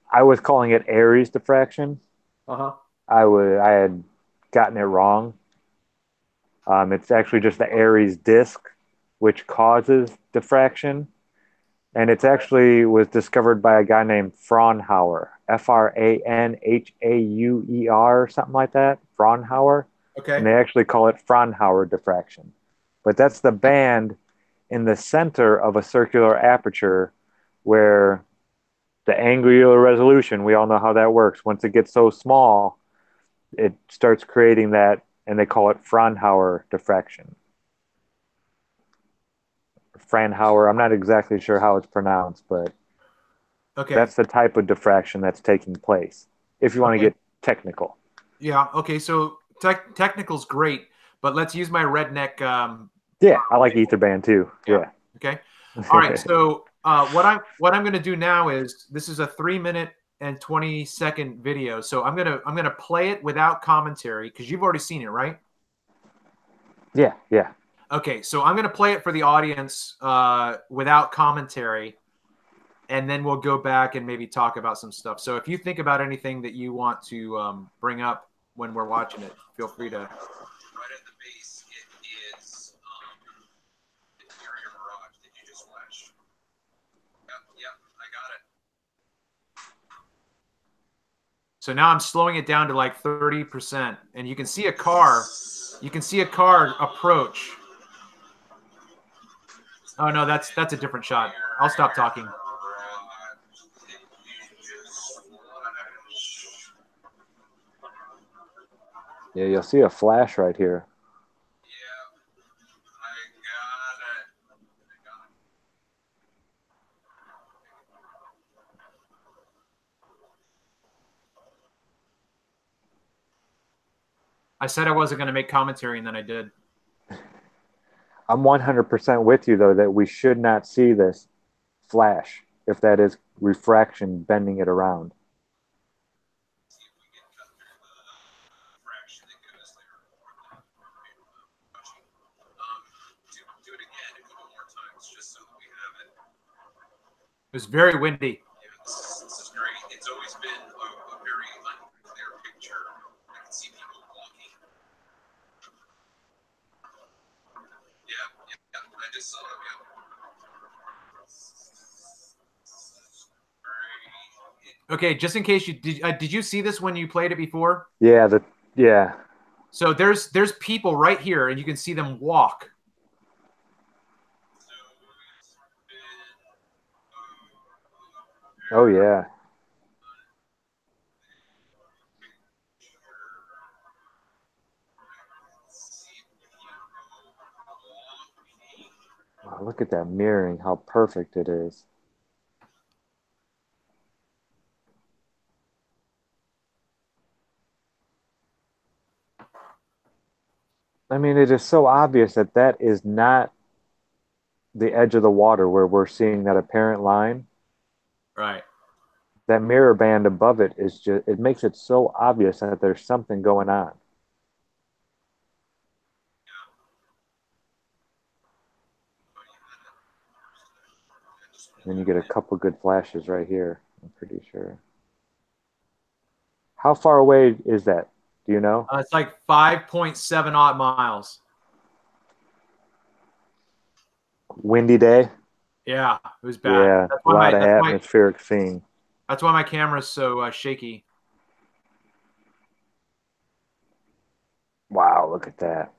I was calling it Aries diffraction. I had gotten it wrong. It's actually just the Aries disk, which causes diffraction. And it's actually was discovered by a guy named Fraunhofer, Franhauer, something like that, Fraunhofer. Okay. And they actually call it Fraunhofer diffraction. But that's the band in the center of a circular aperture where the angular resolution, we all know how that works. Once it gets so small, it starts creating that, and they call it Fraunhofer diffraction. Fraunhofer, I'm not exactly sure how it's pronounced, but that's the type of diffraction that's taking place, if you want to get technical. Yeah, okay, so technical's great, but let's use my redneck... I like ether band too. Yeah. Okay. All right, so what I'm gonna do now is this is a 3-minute and 20-second video, so I'm gonna play it without commentary because you've already seen it, right? Yeah, yeah. Okay, so I'm gonna play it for the audience without commentary, and then we'll go back and maybe talk about some stuff. So if you think about anything that you want to bring up when we're watching it, feel free to. Right at the base, it is Inferior Mirage that you just watched. Yep, I got it. So now I'm slowing it down to like 30%, and you can see a car. You can see a car approach. Oh no, that's a different shot. I'll stop talking. Yeah, you'll see a flash right here. I said I wasn't going to make commentary, and then I did. I'm 100% with you, though, that we should not see this flash if that is refraction bending it around. It was very windy. Yeah, this is great. It's always been a very unclear picture. I can see people walking. Yeah, I just saw it. Okay, just in case you did you see this when you played it before? Yeah, yeah. So there's people right here, and you can see them walk. Oh, yeah. Wow, look at that mirroring, how perfect it is. I mean, it is so obvious that that is not the edge of the water where we're seeing that apparent line. Right. That mirror band above it is just, it makes it so obvious that there's something going on. Then you get a couple good flashes right here, I'm pretty sure. How far away is that? Do you know? It's like 5.7 odd miles. Windy day? Yeah, it was bad. Yeah, a lot of atmospheric seeing. That's why my camera's so shaky. Wow, look at that.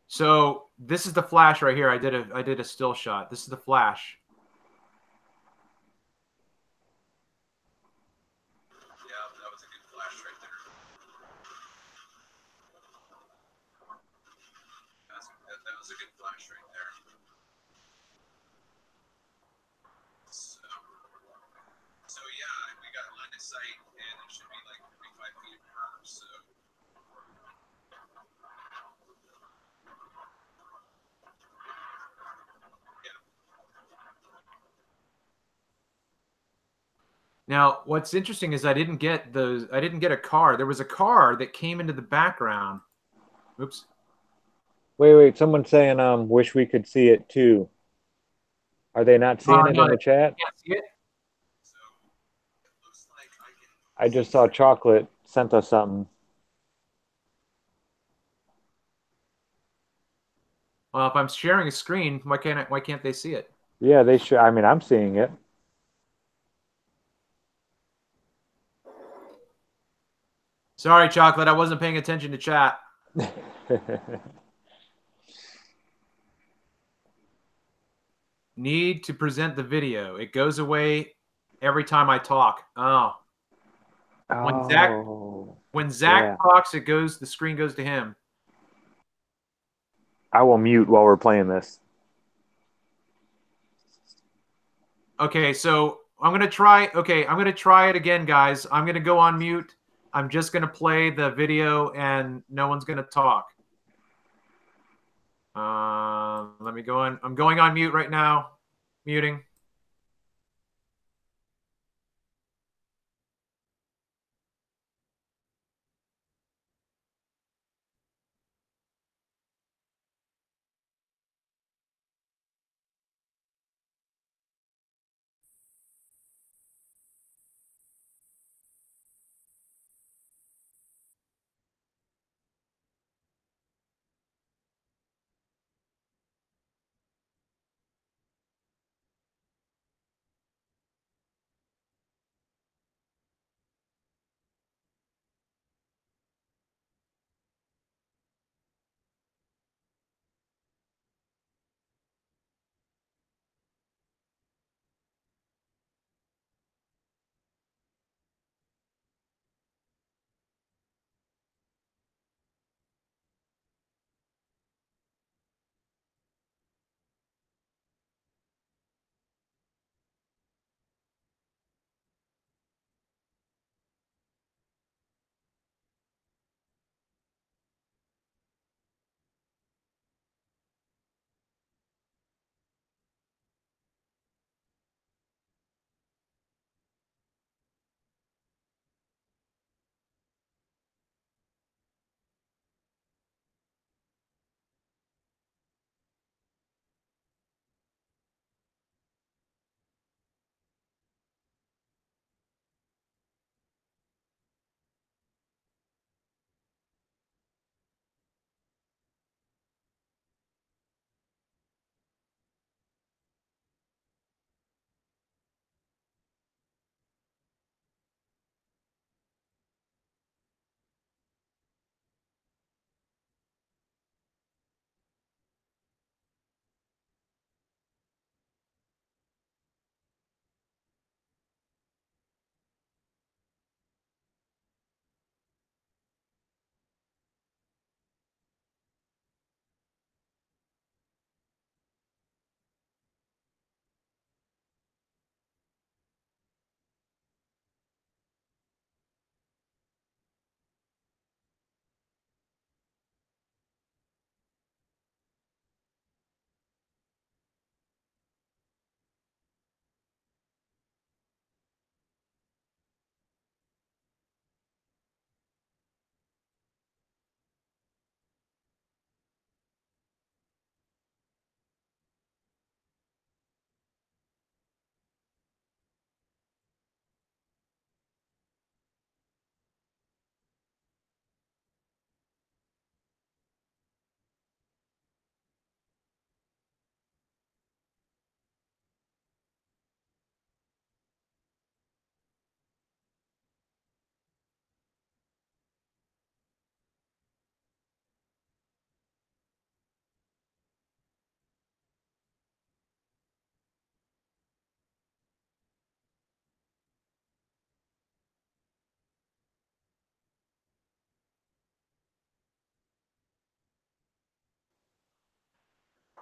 So this is the flash right here. I did a still shot. This is the flash. Yeah, that was a good flash right there. That was a good flash right there. So yeah, we got line of sight, and it should be like 45 feet apart. So. Now, what's interesting is I didn't get a car. There was a car that came into the background. Oops. Wait. Someone's saying, wish we could see it too. Are they not seeing it in the chat? I can't see it. So, it looks like I just saw Chocolate sent us something. Well, if I'm sharing a screen, why can't they see it? Yeah, they should. I mean, I'm seeing it. Sorry, Chocolate. I wasn't paying attention to chat. Need to present the video. It goes away every time I talk. Oh. When Zach talks, the screen goes to him. I will mute while we're playing this. Okay, so I'm gonna try it again, guys. I'm gonna go on mute. I'm just gonna play the video and no one's gonna talk. Let me go in. I'm going on mute right now. Muting.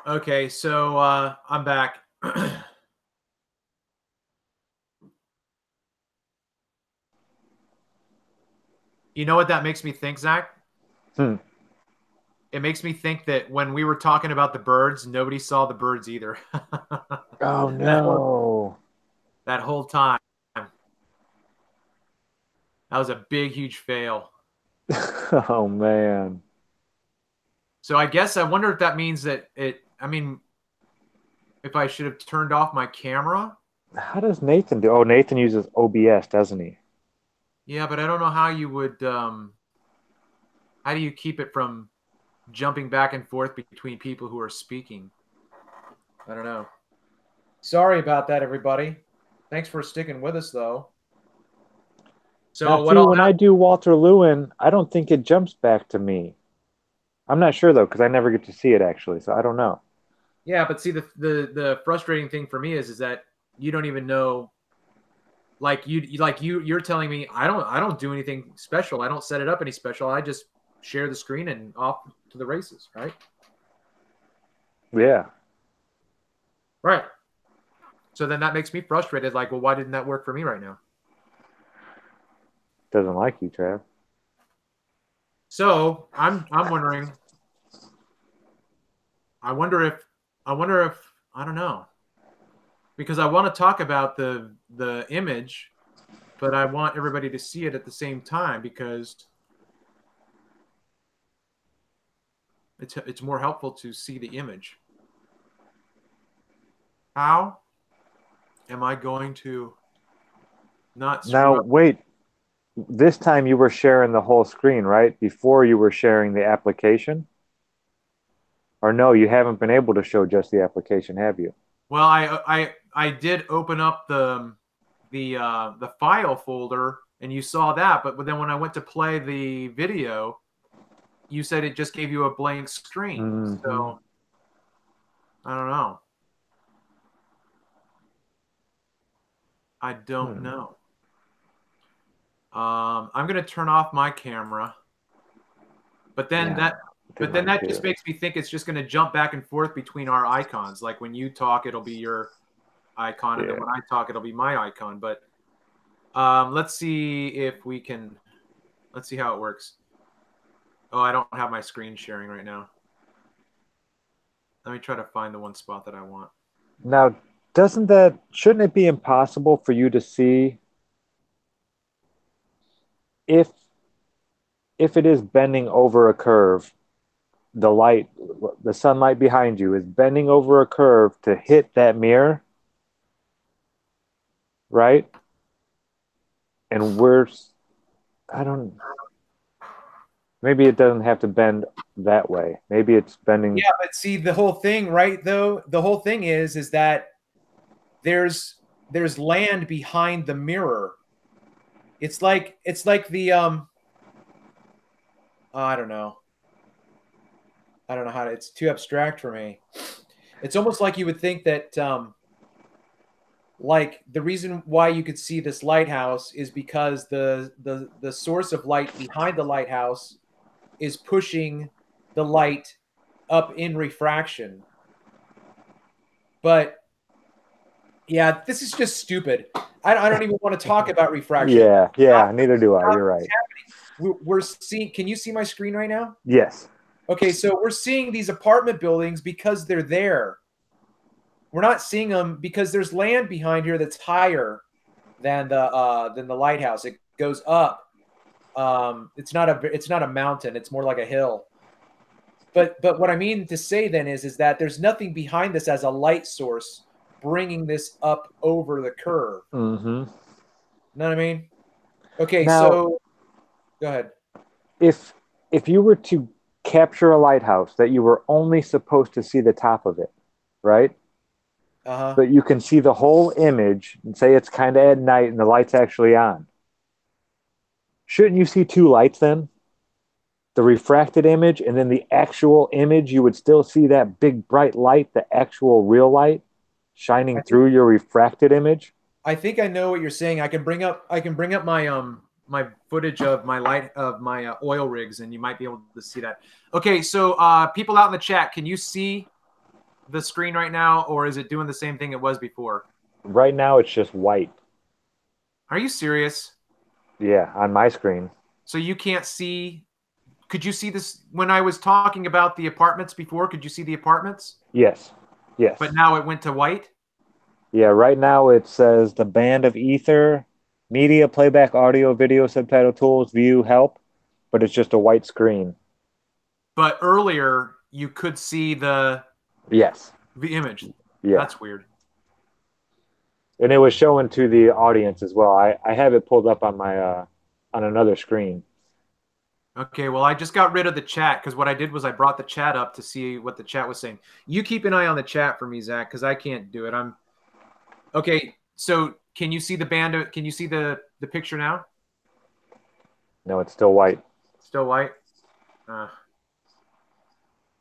Okay, so I'm back. You know what that makes me think, Zach? Hmm. It makes me think that when we were talking about the birds, nobody saw the birds either. Oh that whole no. that whole time. That was a big, huge fail. Oh man. So I guess I wonder if that means that it. I mean, if I should have turned off my camera. How does Nathan do? Oh, Nathan uses OBS, doesn't he? Yeah, but I don't know how you would. How do you keep it from jumping back and forth between people who are speaking? I don't know. Sorry about that, everybody. Thanks for sticking with us, though. Now, So what see, I'll when have, I do Walter Lewin, I don't think it jumps back to me. I'm not sure though, because I never get to see it actually, so I don't know. yeah, but see the frustrating thing for me is that you don't even know. You're telling me I don't do anything special. I don't set it up any special. I just share the screen and off to the races, right? Yeah. Right. So then that makes me frustrated. Like, well, why didn't that work for me right now? Doesn't like you, Trav. So I'm wondering. I wonder if I don't know. because I want to talk about the image, but I want everybody to see it at the same time because it's more helpful to see the image. How am I going to not screw Now, up? wait. This time you were sharing the whole screen, right? Before you were sharing the application? Or no, you haven't been able to show just the application, have you? Well, I did open up the file folder and you saw that, but then when I went to play the video, you said it just gave you a blank screen. Mm-hmm. So I don't know. I don't know. I'm gonna turn off my camera, but then Yeah, that too. just makes me think it's just gonna jump back and forth between our icons. Like when you talk, it'll be your icon, and then when I talk, it'll be my icon. But let's see if we can. Let's see how it works. Oh, I don't have my screen sharing right now. Let me try to find the one spot that I want. Now, shouldn't it be impossible for you to see if it is bending over a curve, the sunlight behind you is bending over a curve to hit that mirror, right? And I don't, maybe it doesn't have to bend that way. Maybe it's bending. Yeah, but see the whole thing, right? Though the whole thing is that there's land behind the mirror. It's like the I don't know. I don't know how to. It's too abstract for me. It's almost like you would think that like the reason why you could see this lighthouse is because the source of light behind the lighthouse is pushing the light up in refraction. But yeah, this is just stupid. I don't even want to talk about refraction. Yeah, neither do I. You're right. We're seeing. Can you see my screen right now? Yes. Okay, so we're seeing these apartment buildings because they're there. We're not seeing them because there's land behind here that's higher than the lighthouse. It goes up. It's not a mountain. It's more like a hill. But what I mean to say then is that there's nothing behind this as a light source bringing this up over the curve. Mm-hmm. You know what I mean? Okay, Now, so go ahead. if you were to capture a lighthouse that you were only supposed to see the top of it, right? Uh-huh. But you can see the whole image and say it's kind of at night and the light's actually on. Shouldn't you see two lights then? The refracted image and then the actual image, you would still see that big bright light, the actual real light shining through your refracted image. I think I know what you're saying. I can bring up my footage of my oil rigs, and you might be able to see that. Okay, so people out in the chat, can you see the screen right now, or is it doing the same thing it was before? Right now, it's just white. Are you serious? Yeah, on my screen. So you can't see? Could you see this when I was talking about the apartments before? Could you see the apartments? Yes. But now it went to white? Yeah, right now it says the band of Aether, media, playback, audio, video, subtitle tools, view, help, but it's just a white screen. But earlier you could see the image. Yeah. That's weird. And it was showing to the audience as well. I have it pulled up on my on another screen. Okay, well, I just got rid of the chat because what I did was I brought the chat up to see what the chat was saying. You keep an eye on the chat for me, Zach, because I can't do it. Okay. So can you see the band? Can you see the picture now? No, it's still white. Still white. All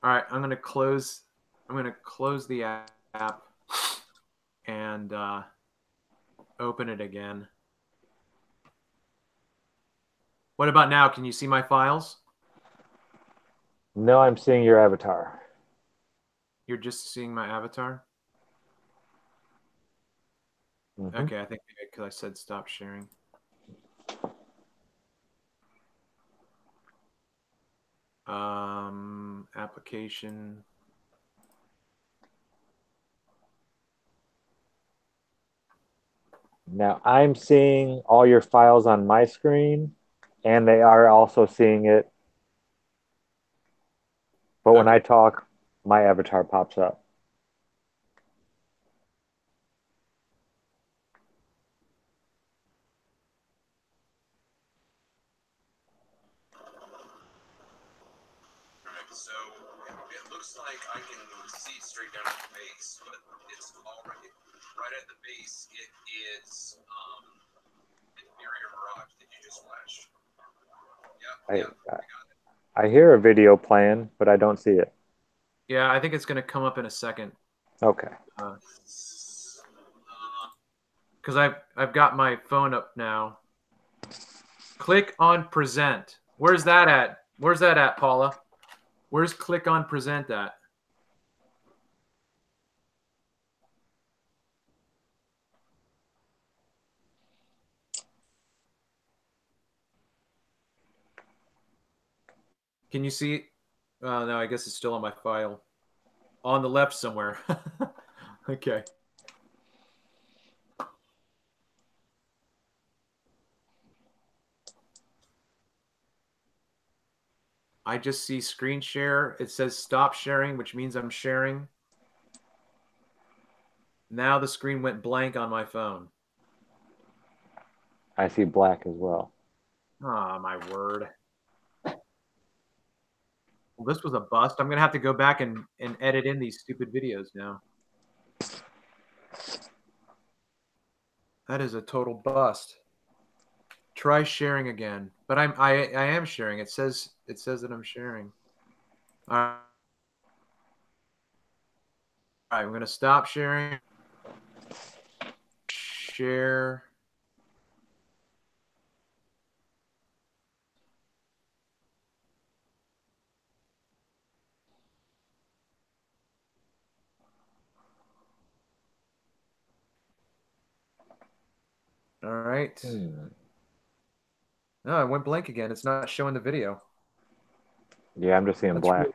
right, I'm gonna close the app and open it again. What about now? Can you see my files? No, I'm seeing your avatar. You're just seeing my avatar? Mm-hmm. Okay, I think because I said stop sharing. Application. Now I'm seeing all your files on my screen, and they are also seeing it. But when Okay. I talk, my avatar pops up. Alright, so it looks like I can see straight down at the base, but it's already right at the base. It is Inferior Mirage that you just flashed. I, Yep, I I got it. I hear a video playing, but I don't see it. Yeah, I think it's going to come up in a second. Okay. Because I've got my phone up now. Click on present. Where's that at? Where's that at, Paula? Where's click on present at? Can you see it? No, I guess it's still on my file. On the left somewhere. Okay. I just see screen share. It says stop sharing, which means I'm sharing. Now the screen went blank on my phone. I see black as well. Ah, my word. Well, this was a bust. I'm going to have to go back and edit in these stupid videos now. That is a total bust. Try sharing again. But I am sharing. It says that I'm sharing. All right. All right, I'm going to stop sharing. Share. All right. No, it went blank again. It's not showing the video. Yeah, I'm just seeing black.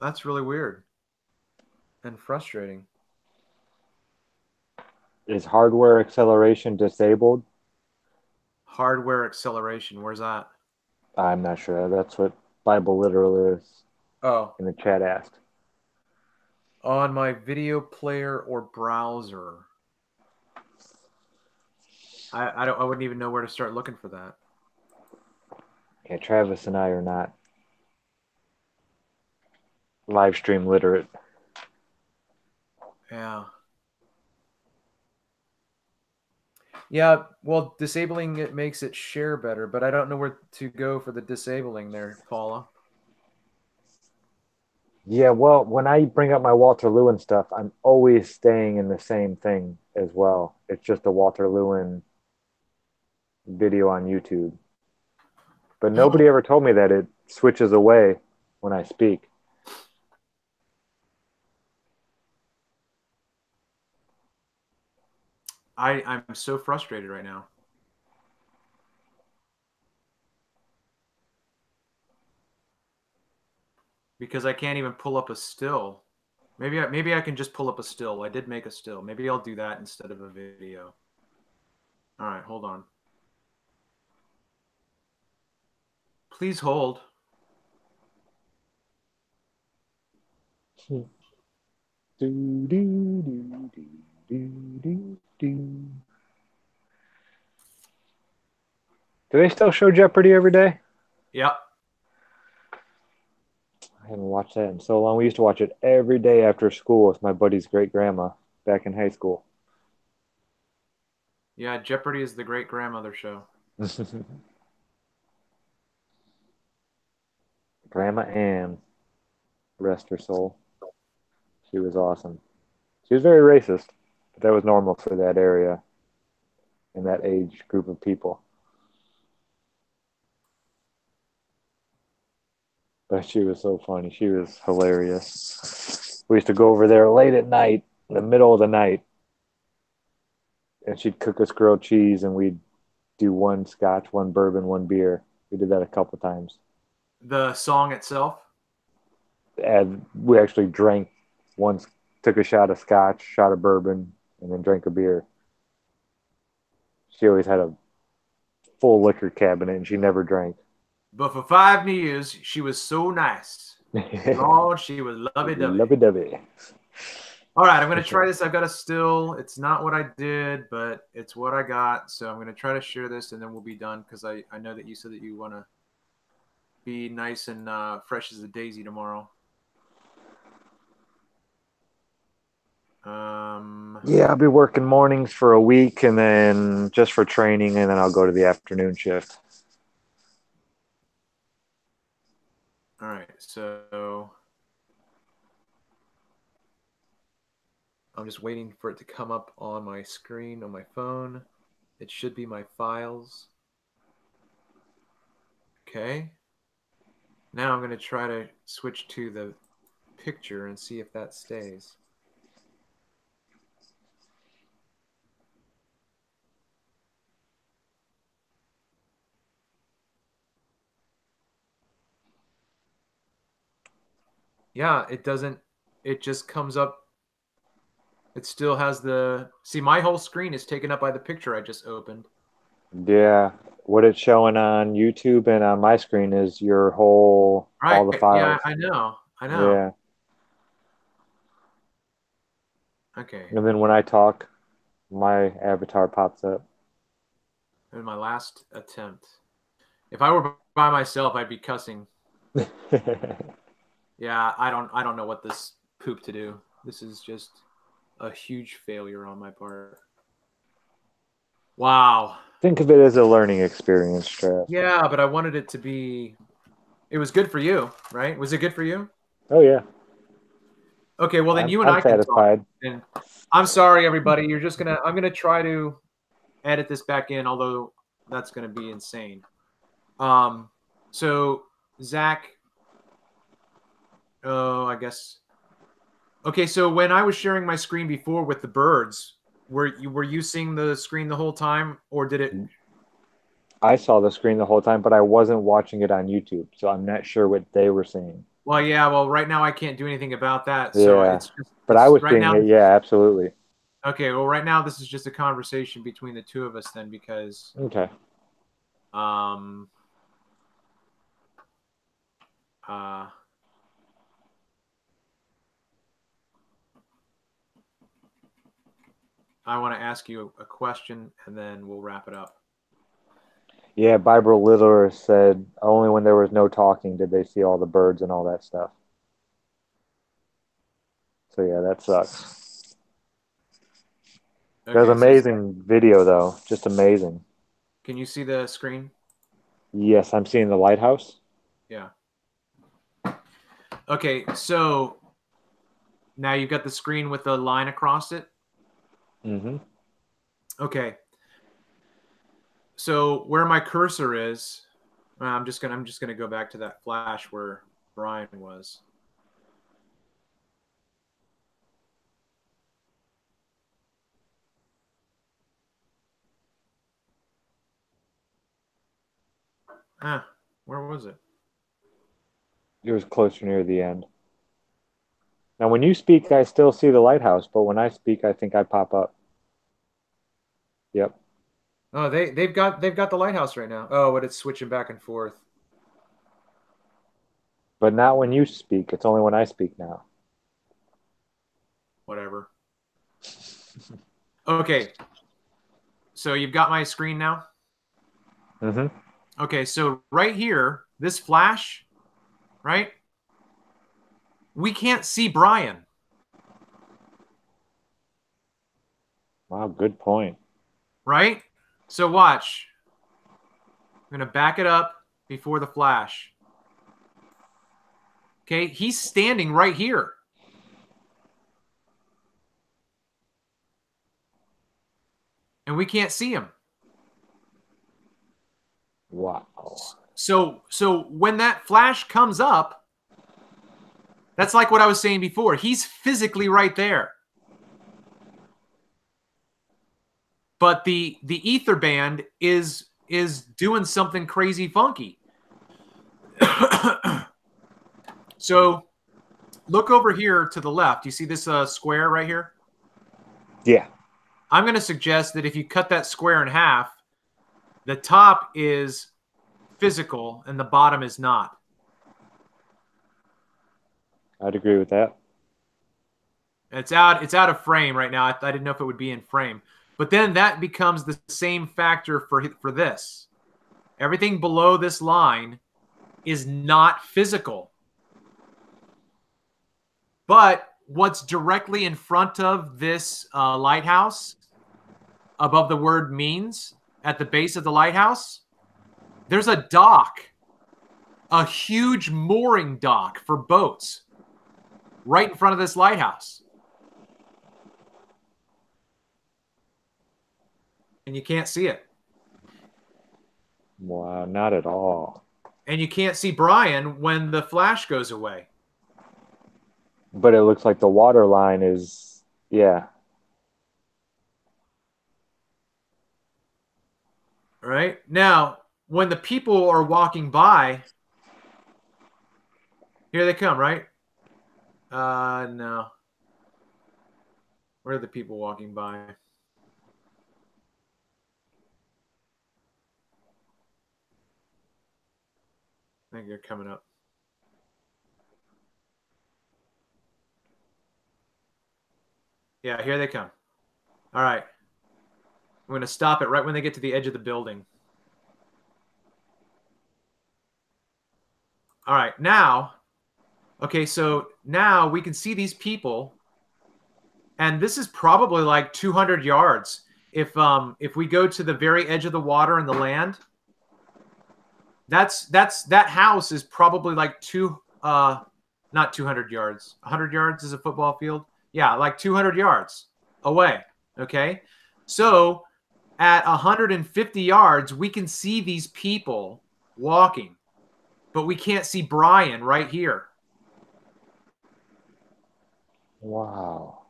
That's really weird and frustrating. Is hardware acceleration disabled? Hardware acceleration. Where's that? I'm not sure. That's what Bible Literal is Oh, in the chat asked. on my video player or browser. I wouldn't even know where to start looking for that. Yeah, Travis and I are not live stream literate. Yeah. Yeah, well, disabling it makes it share better, but I don't know where to go for the disabling there, Paula. Yeah, well, when I bring up my Walter Lewin stuff, I'm always staying in the same thing as well. It's just a Walter Lewin video on YouTube. But nobody ever told me that it switches away when I speak. I'm so frustrated right now. Because I can't even pull up a still. Maybe I can just pull up a still. I did make a still. Maybe I'll do that instead of a video. All right, hold on. Please hold. Do, do, do, do, do, do. Do they still show Jeopardy every day? Yep. I haven't watched that in so long. We used to watch it every day after school with my buddy's great grandma back in high school. Yeah, Jeopardy is the great grandmother show. Grandma Ann, rest her soul. She was awesome. She was very racist, but that was normal for that area and that age group of people. But she was so funny. She was hilarious. We used to go over there late at night, in the middle of the night, and she'd cook us grilled cheese, and we'd do one scotch, one bourbon, one beer. We did that a couple times. The song itself? And we actually drank once, took a shot of scotch, shot of bourbon, and then drank a beer. She always had a full liquor cabinet, and she never drank. But for 5 years, she was so nice. Lord, she was lovey-dovey. Lovey-dovey. All right, I'm going to try this. I've got a still. It's not what I did, but it's what I got. So I'm going to try to share this, and then we'll be done because I know that you said that you want to be nice and fresh as a daisy tomorrow. Yeah, I'll be working mornings for a week, and then just for training, and then I'll go to the afternoon shift. All right, so I'm just waiting for it to come up on my screen on my phone. It should be my files. Okay. Now I'm going to try to switch to the picture and see if that stays. Yeah, it doesn't. It just comes up. It still has the. See, my whole screen is taken up by the picture I just opened. Yeah, what it's showing on YouTube and on my screen is your whole, Right. all the files. Yeah, I know. Yeah. Okay. And then when I talk, my avatar pops up. In my last attempt. If I were by myself, I'd be cussing. Yeah, I don't know what this poop to do. This is just a huge failure on my part. Wow. Think of it as a learning experience, Trev. Yeah, but I wanted it to be. It was good for you, right? Was it good for you? Oh yeah. Okay, well then you and I'm I can satisfied. talk. And I'm sorry, everybody. I'm gonna try to edit this back in, although that's gonna be insane. So Zach. Oh, I guess. Okay, so when I was sharing my screen before with the birds, were you seeing the screen the whole time, or did it? I saw the screen the whole time, but I wasn't watching it on YouTube, so I'm not sure what they were seeing. Well, yeah. Well, right now I can't do anything about that. Yeah, So it's just. but I was right seeing now. it. Yeah, absolutely. Okay. Well, right now this is just a conversation between the two of us then, because. Okay. I want to ask you a question, and then we'll wrap it up. Yeah, Bible Littler said only when there was no talking did they see all the birds and all that stuff. So yeah, that sucks. Okay, That was so amazing video though, just amazing. can you see the screen? Yes, I'm seeing the lighthouse. Yeah. Okay, so now you've got the screen with the line across it. Mm-hmm. Okay. So where my cursor is, I'm just gonna go back to that flash where Brian was. Where was it? It was closer near the end. Now, when you speak, I still see the lighthouse, but when I speak, I think I pop up. Yep. Oh, they've got the lighthouse right now. Oh, but it's switching back and forth. But not when you speak. It's only when I speak now. Whatever. Okay. So you've got my screen now? Mm-hmm. Okay, so right here, this flash, right? We can't see Brian. Wow, good point. Right? So watch. I'm going to back it up before the flash. Okay, he's standing right here. And we can't see him. Wow. So when that flash comes up, that's like what I was saying before. He's physically right there. But the Aether band is doing something crazy funky. So look over here to the left. You see this square right here? Yeah. I'm going to suggest that if you cut that square in half, the top is physical and the bottom is not. I'd agree with that. It's out of frame right now. I didn't know if it would be in frame. But then that becomes the same factor for this. Everything below this line is not physical. But what's directly in front of this lighthouse, above the word means, at the base of the lighthouse, there's a dock, a huge mooring dock for boats right in front of this lighthouse. And you can't see it. Wow, not at all. And you can't see Brian when the flash goes away. But it looks like the water line is, yeah. Right? Now, when the people are walking by, here they come, right? No. Where are the people walking by? I think they're coming up. Yeah, here they come. All right. I'm going to stop it right when they get to the edge of the building. All right. Now, okay, so now we can see these people, and this is probably like 200 yards. If we go to the very edge of the water and the land, that house is probably like not 200 yards. 100 yards is a football field. Yeah, like 200 yards away. Okay, so at 150 yards, we can see these people walking, but we can't see Brian right here. Wow.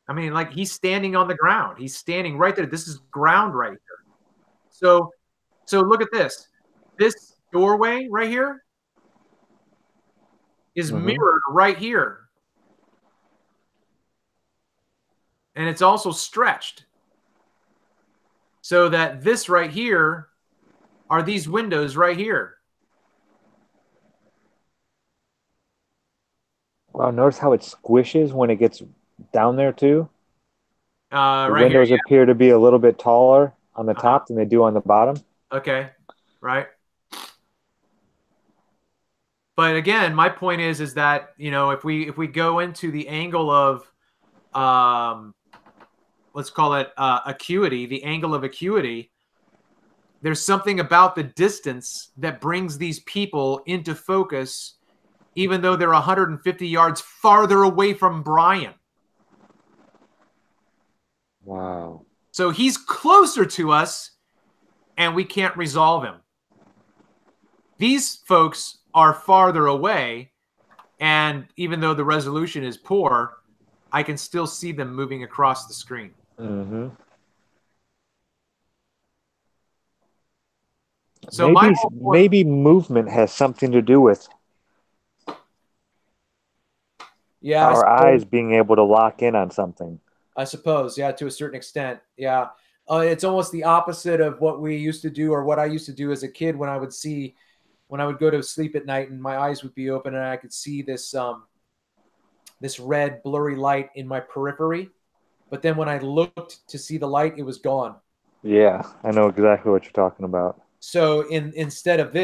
I mean, like, he's standing on the ground. He's standing right there. This is ground right here. So look at this. This doorway right here is mirrored right here. And it's also stretched. So that this right here are these windows right here. Wow, notice how it squishes when it gets down there too? The Right windows here, yeah. appear to be a little bit taller on the top than they do on the bottom. Okay, right. But again, my point is that, you know, if we go into the angle of let's call it acuity, the angle of acuity, there's something about the distance that brings these people into focus, even though they're 150 yards farther away from Brian. Wow. So he's closer to us, and we can't resolve him. These folks are farther away, and even though the resolution is poor, I can still see them moving across the screen. Mm-hmm. So maybe movement has something to do with our eyes being able to lock in on something. I suppose, yeah, to a certain extent, yeah. It's almost the opposite of what we used to do, or what I used to do as a kid when I would go to sleep at night and my eyes would be open and I could see this this red blurry light in my periphery. But then when I looked to see the light, it was gone. Yeah, I know exactly what you're talking about. So instead of,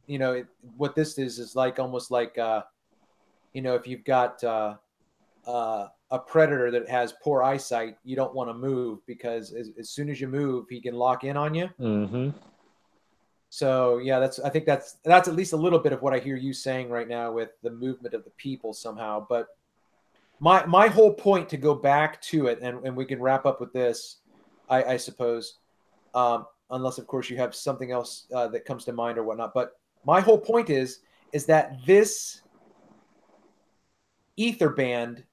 you know, what this is like almost like, you know, if you've got a predator that has poor eyesight, you don't want to move, because as soon as you move, he can lock in on you. Mm-hmm. So yeah, I think that's at least a little bit of what I hear you saying right now with the movement of the people somehow. But my whole point, to go back to it, and we can wrap up with this, I suppose, unless of course you have something else that comes to mind or whatnot. But my whole point is that this ether band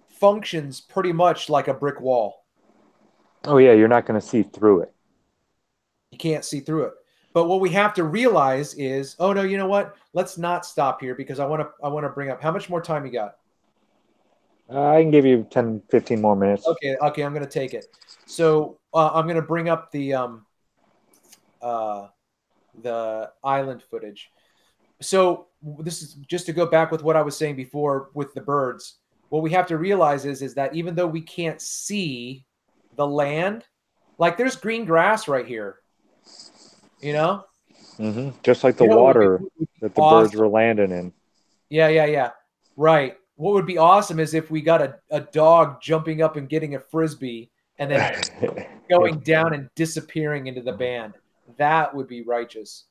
functions pretty much like a brick wall. Oh yeah, you're not going to see through it. You can't see through it. But what we have to realize is, oh no, you know what? Let's not stop here, because I want to bring up, how much more time you got? I can give you 10, 15 more minutes. Okay, I'm gonna take it. So I'm gonna bring up the island footage. So this is just to go back with what I was saying before with the birds. What we have to realize is that even though we can't see the land, like there's green grass right here, you know. Just like the You know what water would be that the birds awesome? were landing in. Yeah. Right. What would be awesome is if we got a dog jumping up and getting a frisbee and then going down and disappearing into the band. That would be righteous.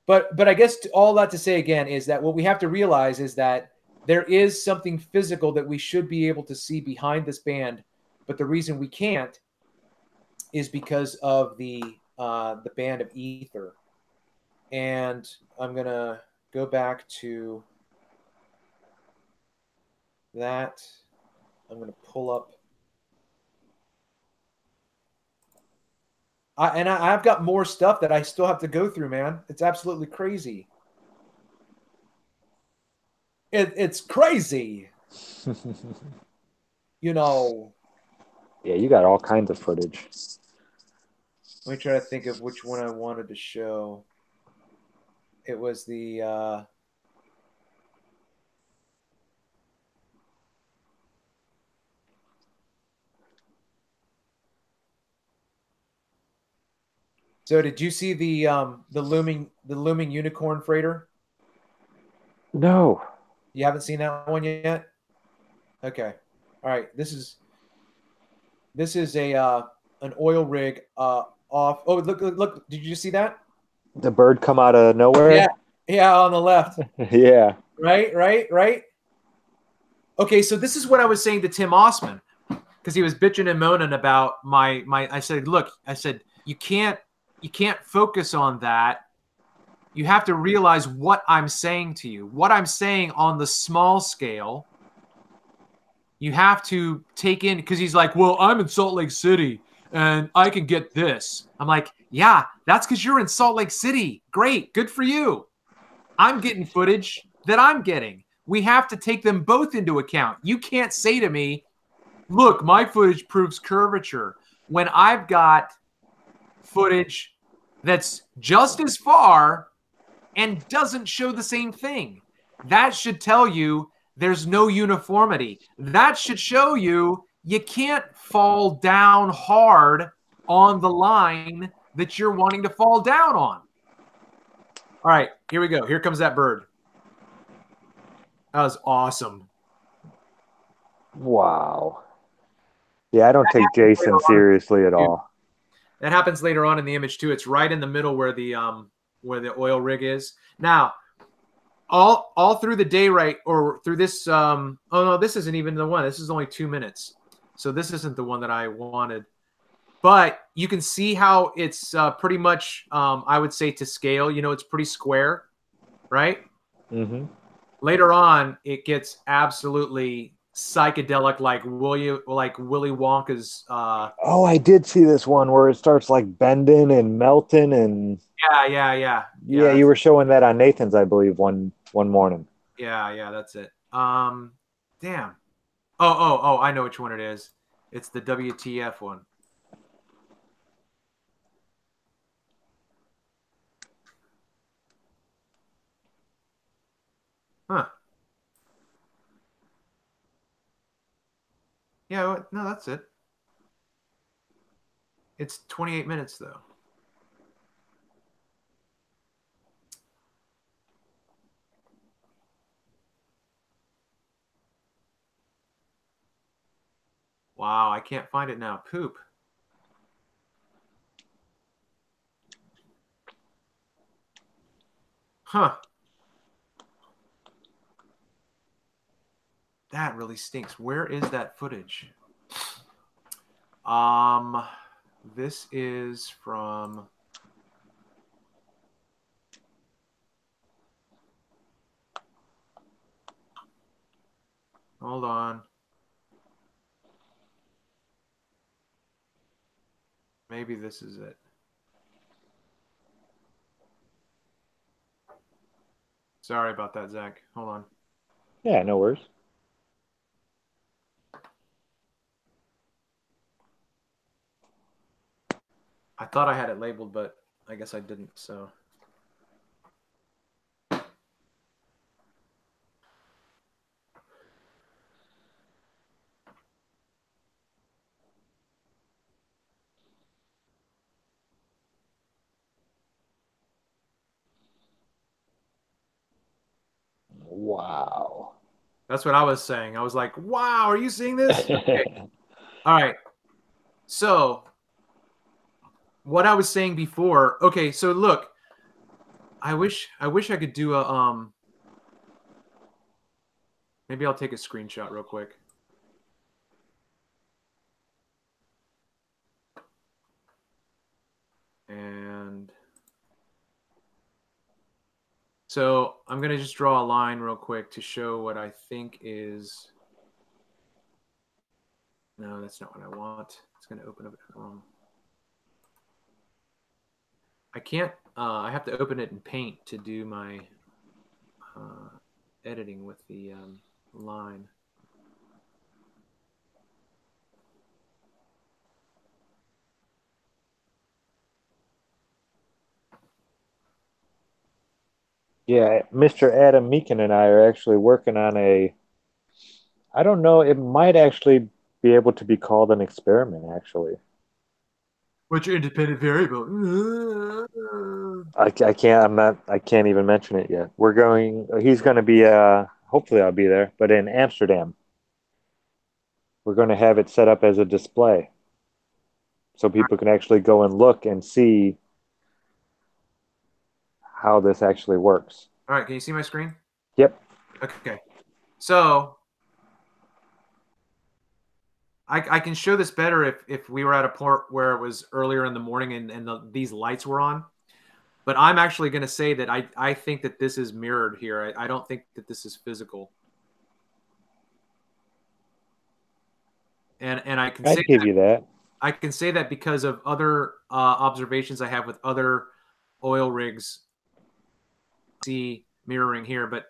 But I guess all that to say again is that what we have to realize is that there is something physical that we should be able to see behind this band, but the reason we can't is because of the band of Aether. And I'm gonna go back to that. I'm gonna pull up. I've got more stuff that I still have to go through, man. It's absolutely crazy. It's crazy. You know. Yeah, you got all kinds of footage. Let me try to think of which one I wanted to show. It was the So did you see the looming unicorn freighter? No. You haven't seen that one yet? Okay. All right. This is a an oil rig off. Oh, look. Did you see that? The bird come out of nowhere? Yeah. Yeah, on the left. Yeah. Right. Okay, so this is what I was saying to Tim Osman because he was bitching and moaning about my I said, look, I said you can't focus on that. You have to realize what I'm saying to you. What I'm saying on the small scale, you have to take in because he's like, well, I'm in Salt Lake City and I can get this. I'm like, yeah, that's because you're in Salt Lake City. Great. Good for you. I'm getting footage that I'm getting. We have to take them both into account. You can't say to me, look, my footage proves curvature when I've got footage that's just as far and doesn't show the same thing. That should tell you there's no uniformity. That should show you you can't fall down hard on the line that you're wanting to fall down on. All right, here we go. Here comes that bird. That was awesome. Wow. Yeah, I don't take Jason seriously at all. That happens later on in the image too. It's right in the middle where the oil rig is. Now, all through the day, right, or through this oh no, this isn't even the one. This is only 2 minutes. So this isn't the one that I wanted. But you can see how it's pretty much I would say to scale, it's pretty square, right? Mm-hmm. Later on, it gets absolutely psychedelic, like Willy Wonka's. Oh, I did see this one where it starts like bending and melting and. Yeah. Yeah, you were showing that on Nathan's, I believe, one morning. Yeah, that's it. Damn. Oh, I know which one it is. It's the WTF one. Huh. Yeah, no, that's it. It's 28 minutes, though. Wow, I can't find it now. Poop. Huh. That really stinks. Where is that footage? This is from... Hold on. Maybe this is it. Sorry about that, Zach. Hold on. Yeah, no worries. I thought I had it labeled, but I guess I didn't. So. Wow. That's what I was saying. I was like, wow, are you seeing this? Okay. All right. So, what I was saying before. Okay, so look, I wish I could do a maybe I'll take a screenshot real quick. And so I'm going to just draw a line real quick to show what I think is. No, that's not what I want. It's going to open up wrong. I can't. I have to open it in Paint to do my editing with the line. Yeah, Mr. Adam Meekin and I are actually working on I don't know, it might actually be able to be called an experiment, actually. What's your independent variable? I can't even mention it yet. He's going to be, hopefully I'll be there, but in Amsterdam. We're going to have it set up as a display so people can actually go and look and see how this actually works. All right, can you see my screen? Yep. Okay. So I can show this better if we were at a part where it was earlier in the morning and these lights were on. But I'm actually going to say that I think that this is mirrored here. I don't think that this is physical. And I can say I'd give you that. I can say that because of other observations I have with other oil rigs. See mirroring here, but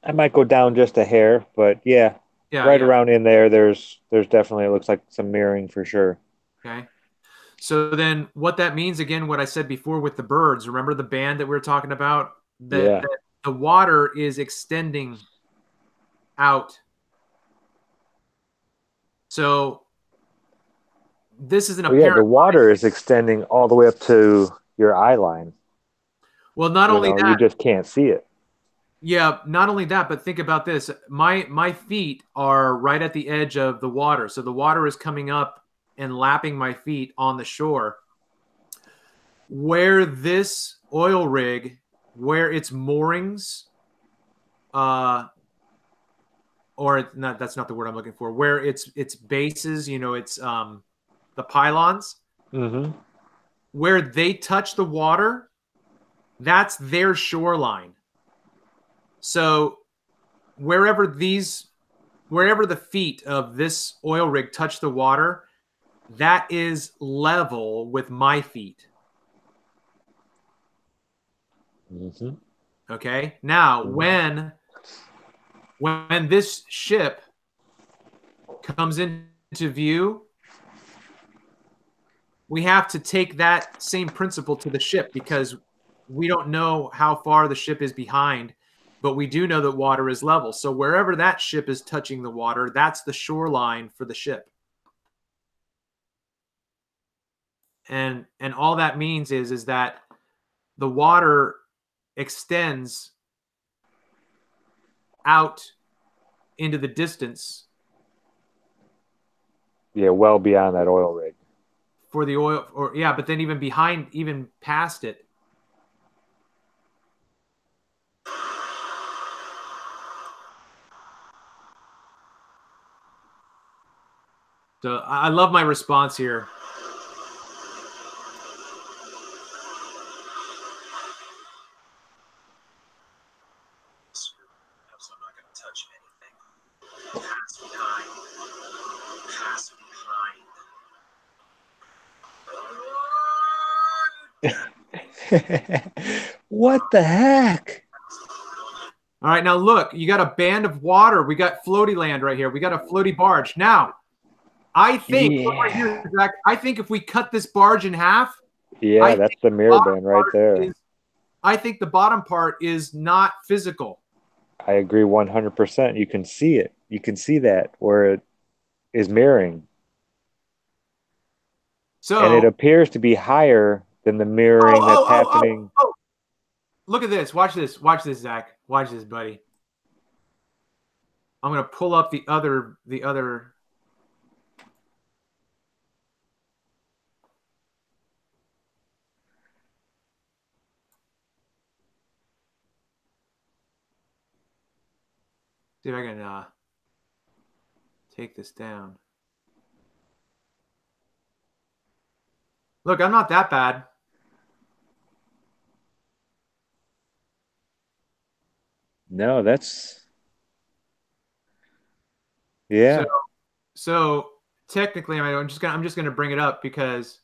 I might go down just a hair, but yeah, yeah, right around in there, there's definitely, it looks like some mirroring for sure. Okay. So then what that means, again, what I said before with the birds, remember the band that we were talking about? Yeah. That the water is extending out. So this is an Oh yeah, apparent the water is extending all the way up to your eye line. Well, not only You that, just can't see it. yeah, not only that, but think about this. My feet are right at the edge of the water. So the water is coming up and lapping my feet on the shore. Where this oil rig, where its moorings, or not, that's not the word I'm looking for, where its bases, it's the pylons, Mm-hmm. where they touch the water, that's their shoreline. So wherever the feet of this oil rig touch the water, that is level with my feet. Mm-hmm. Okay. Now, Mm-hmm. when this ship comes into view, we have to take that same principle to the ship because we don't know how far the ship is behind, but we do know that water is level. So wherever that ship is touching the water, that's the shoreline for the ship. And all that means is that the water extends out into the distance Yeah, well beyond that oil rig. for the oil, or yeah, but then even behind, even past it. So I love my response here. I'm not going to touch anything. Pass behind. Pass behind. What the heck? All right, now look, you got a band of water. We got floaty land right here. We got a floaty barge. Now, I think, look right here, Zach, I think if we cut this barge in half, Yeah, that's the mirror band right there. I think the bottom part is not physical. I agree 100%. You can see it. You can see that where it is mirroring. So, and it appears to be higher than the mirroring that's happening. Look at this. Watch this. Watch this, Zach. Watch this, buddy. I'm gonna pull up the other. See if I can take this down. Look, I'm not that bad. No, that's yeah. So technically, I'm just gonna bring it up because.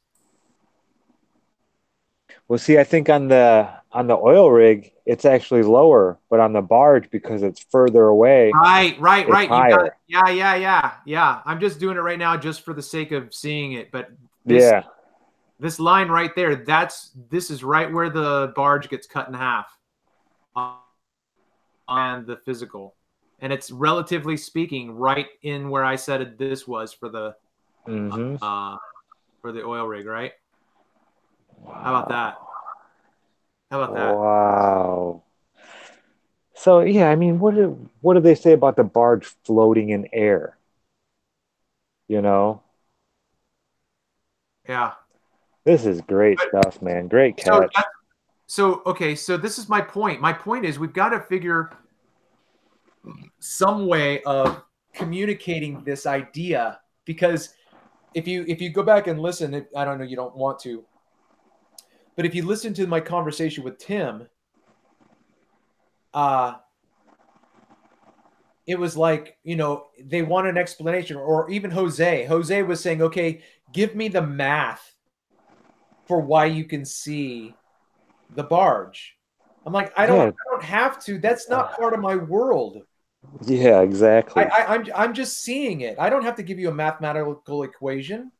Well, see, I think on the oil rig, it's actually lower, but on the barge, because it's further away, Right. it's higher. Yeah. I'm just doing it right now just for the sake of seeing it. But this line right there, this is right where the barge gets cut in half on the physical. And it's relatively speaking right in where I said this was for the oil rig, right? Wow. How about that? Wow. So yeah, I mean, what do they say about the barge floating in air? You know? Yeah. This is great stuff, man. Great catch. So this is my point. My point is we've got to figure some way of communicating this idea, because if you go back and listen, I don't know, you don't want to, but if you listen to my conversation with Tim, it was like, they want an explanation, or even Jose was saying, okay, give me the math for why you can see the barge. I'm like, I don't have to. That's not part of my world. Yeah, exactly. I'm just seeing it. I don't have to give you a mathematical equation.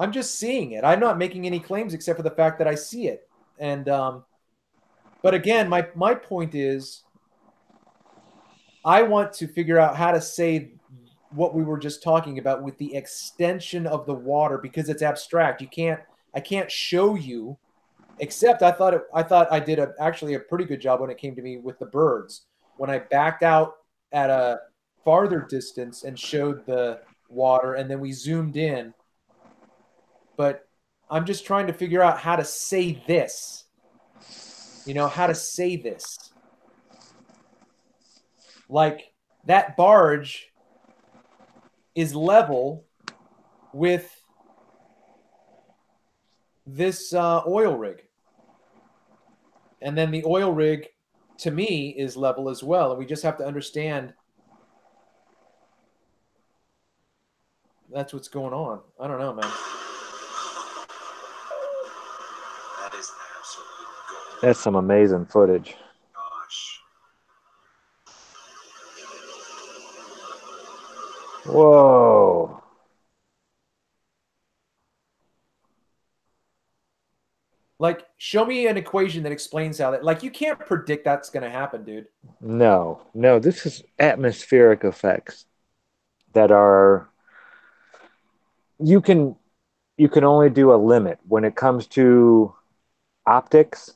I'm just seeing it. I'm not making any claims except for the fact that I see it. And but again, my point is, I want to figure out how to say what we were just talking about with the extension of the water, because it's abstract. I can't show you. Except I thought I did actually a pretty good job when it came to me with the birds. When I backed out at a farther distance and showed the water, and then we zoomed in. But I'm just trying to figure out how to say this. How to say this. Like, that barge is level with this oil rig. And then the oil rig, to me, is level as well. And we just have to understand that's what's going on. I don't know, man. That is absolutely gold. That's some amazing footage. Gosh. Whoa. Like, show me an equation that explains how that. Like, you can't predict that's going to happen, dude. No, this is atmospheric effects that are. You can only do a limit when it comes to optics.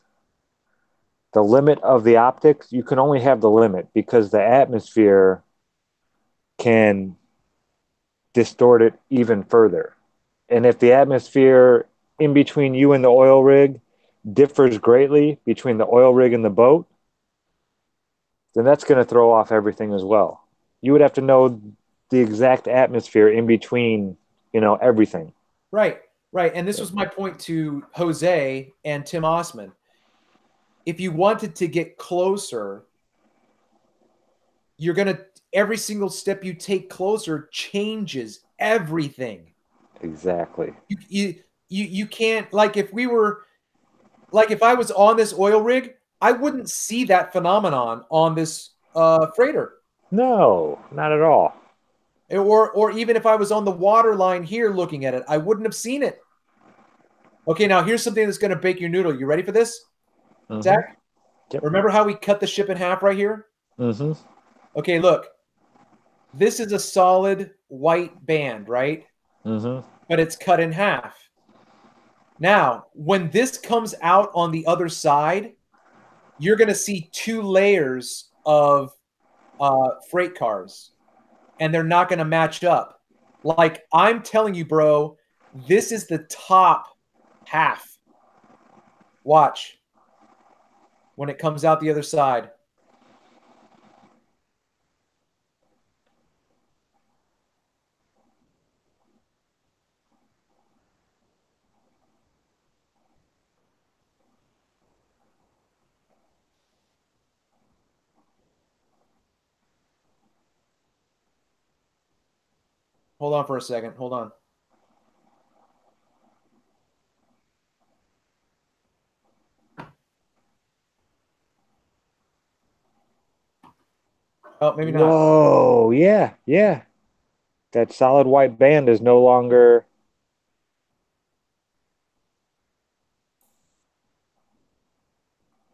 The limit of the optics, you can only have the limit because the atmosphere can distort it even further. And if the atmosphere in between you and the oil rig differs greatly between the oil rig and the boat, then that's going to throw off everything as well. You would have to know the exact atmosphere in between, everything. Right. And this was my point to Jose and Tim Osman. If you wanted to get closer, every single step you take closer changes everything. Exactly. You can't, if I was on this oil rig, I wouldn't see that phenomenon on this freighter. No, not at all. Or even if I was on the water line here looking at it, I wouldn't have seen it. Okay, now here's something that's going to bake your noodle. You ready for this, Zach? Yep. Remember how we cut the ship in half right here? Okay, look. This is a solid white band, right? But it's cut in half. Now, when this comes out on the other side, you're going to see 2 layers of freight cars, and they're not going to match up. Like, I'm telling you, bro, this is the top half. Watch when it comes out the other side. Hold on for a second. Hold on. Oh, maybe not. Whoa, yeah, yeah. That solid white band is no longer.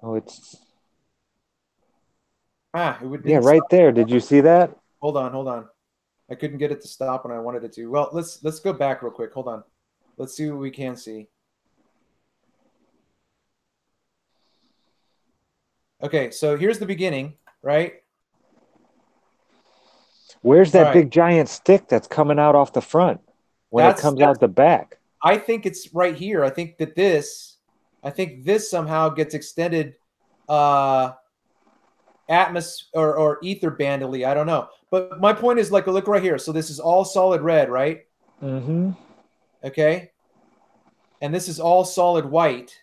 Oh, it's. Ah, it Yeah, didn't right stop. there. Did you see that? Hold on, hold on. I couldn't get it to stop when I wanted it to. Well, let's go back real quick. Hold on. Let's see what we can see. Okay, so here's the beginning, right? Where's All that right. big giant stick that's coming out off the front when it That's comes out the back? I think it's right here. I think this somehow gets extended atmosphere or ether bandily. I don't know. But my point is, like, look right here. So this is all solid red, right? Okay. And this is all solid white.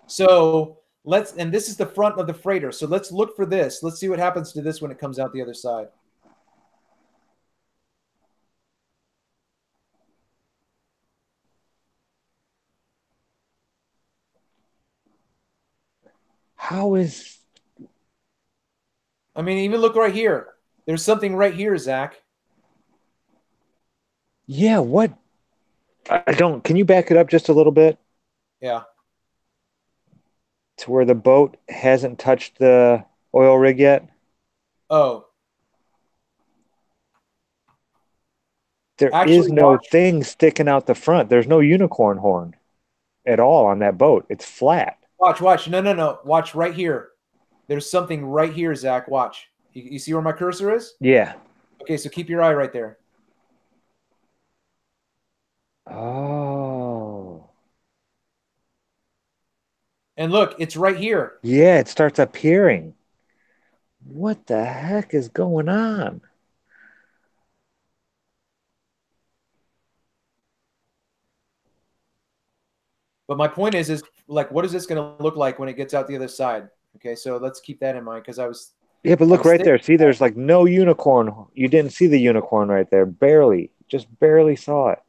So and this is the front of the freighter. So let's look for this. Let's see what happens to this when it comes out the other side. How is. I mean, even look right here. There's something right here, Zach. Yeah, what? I don't. Can you back it up just a little bit Yeah. to where the boat hasn't touched the oil rig yet? Oh. There is Actually, no watch. thing sticking out the front. There's no unicorn horn at all on that boat. It's flat. Watch. No. Watch right here. There's something right here, Zach. Watch. You see where my cursor is? Yeah. Okay, so keep your eye right there. Oh. And look, it's right here. Yeah, it starts appearing. What the heck is going on? But my point is like, what is this going to look like when it gets out the other side? Okay, so let's keep that in mind because Yeah, but I look was right there. thinking, See, there's like no unicorn. You didn't see the unicorn right there. Barely. Just barely saw it.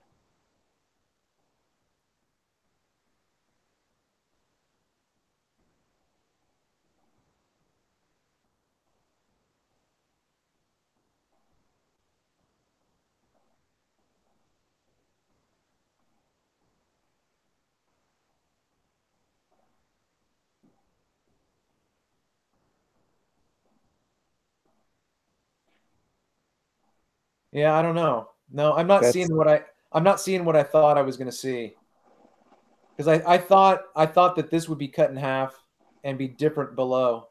yeah, I don't know. No, I'm not That's seeing what I thought I was going to see. Because I thought that this would be cut in half and be different below.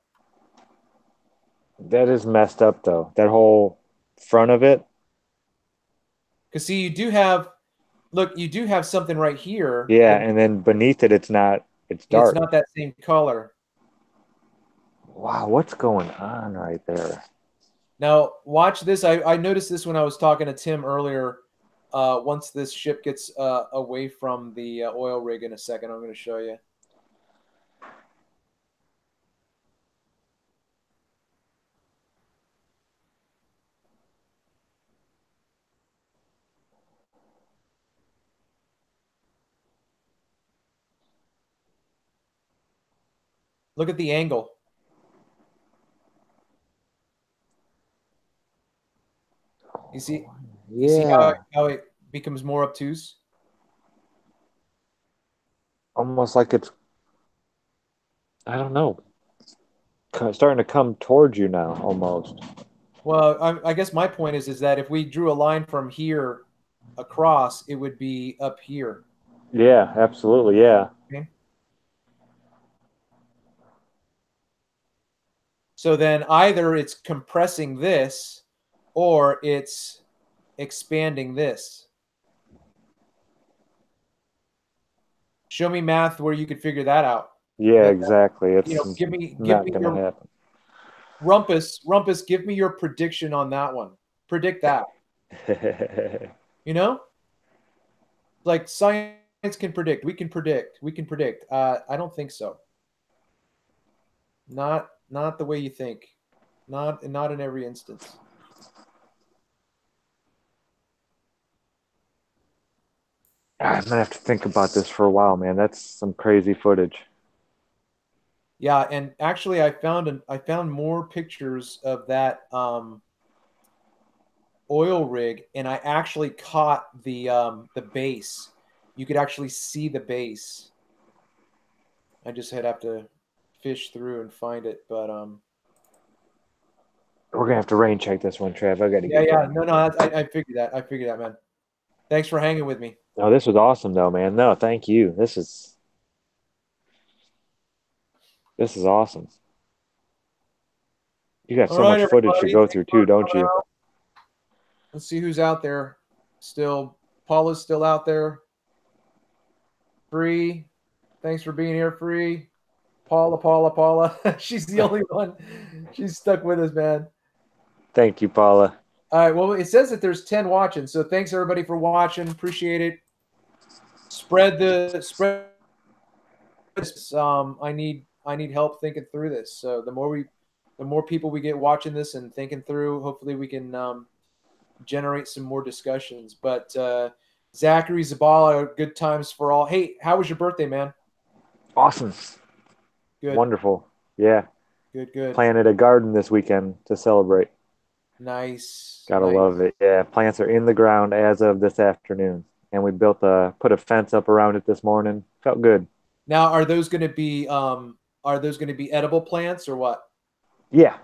that is messed up though. That whole front of it. Because see, you do have something right here, Yeah, but and then beneath it it's not it's it's dark. not that same color. Wow, what's going on right there? Now, watch this. I noticed this when I was talking to Tim earlier. Once this ship gets away from the oil rig in a second, I'm going to show you. Look at the angle. You see? You see Yeah. how it becomes more obtuse? Almost like it's, I don't know, starting to come towards you now, almost. Well, I guess my point is that if we drew a line from here across, it would be up here. Yeah, absolutely. Yeah. Okay? So then either it's compressing this or it's expanding this. Show me math where you could figure that out. Yeah, exactly. It's Give me not going to your happen. Rumpus, give me your prediction on that one. Predict that. Like science can predict. We can predict. I don't think so. Not the way you think. Not in every instance. I'm gonna have to think about this for a while, man. That's some crazy footage. Yeah, and actually, I found more pictures of that oil rig, and I actually caught the base. You could actually see the base. I just have to fish through and find it, but We're gonna have to rain check this one, Trev. I got to yeah, get going. no, I figured that. I figured that, man. Thanks for hanging with me. No, this was awesome, though, man. No, thank you. This is awesome. You got All so right, much footage to everybody. go Thanks through for too, don't coming you? out. Let's see who's out there. Still, Paula's still out there. Free. Thanks for being here, Free. Paula. She's the only one. She's stuck with us, man. Thank you, Paula. All right. Well, it says that there's 10 watching. So thanks everybody for watching. Appreciate it. Spread. I need help thinking through this. So the more people we get watching this and thinking through, hopefully we can generate some more discussions. But Zachary Zabala, good times for all. Hey, how was your birthday, man? Awesome. Good. Wonderful. Yeah. Good. Planted a garden this weekend to celebrate. Nice. Gotta love it. Yeah. Plants are in the ground as of this afternoon. And we put a fence up around it this morning. Felt good. Now, are those going to be edible plants or what? Yeah.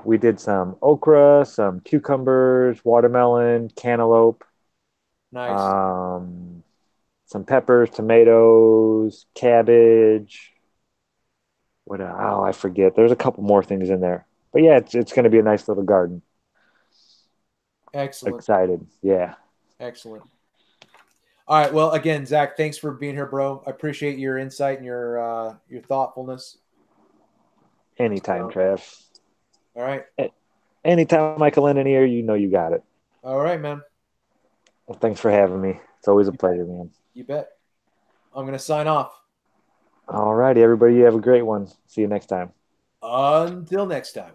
We did some okra, some cucumbers, watermelon, cantaloupe. Nice. Some peppers, tomatoes, cabbage. What? Oh, I forget. There's a couple more things in there. But yeah, it's going to be a nice little garden. Excellent. Excited. Yeah. Excellent. All right. Well, again, Zach, thanks for being here, bro. I appreciate your insight and your thoughtfulness. Anytime, Trav. All right. Anytime I can lend an ear, you know you got it. All right, man. Well, thanks for having me. It's always a pleasure, man. You bet. I'm going to sign off. All righty, everybody. You have a great one. See you next time. Until next time.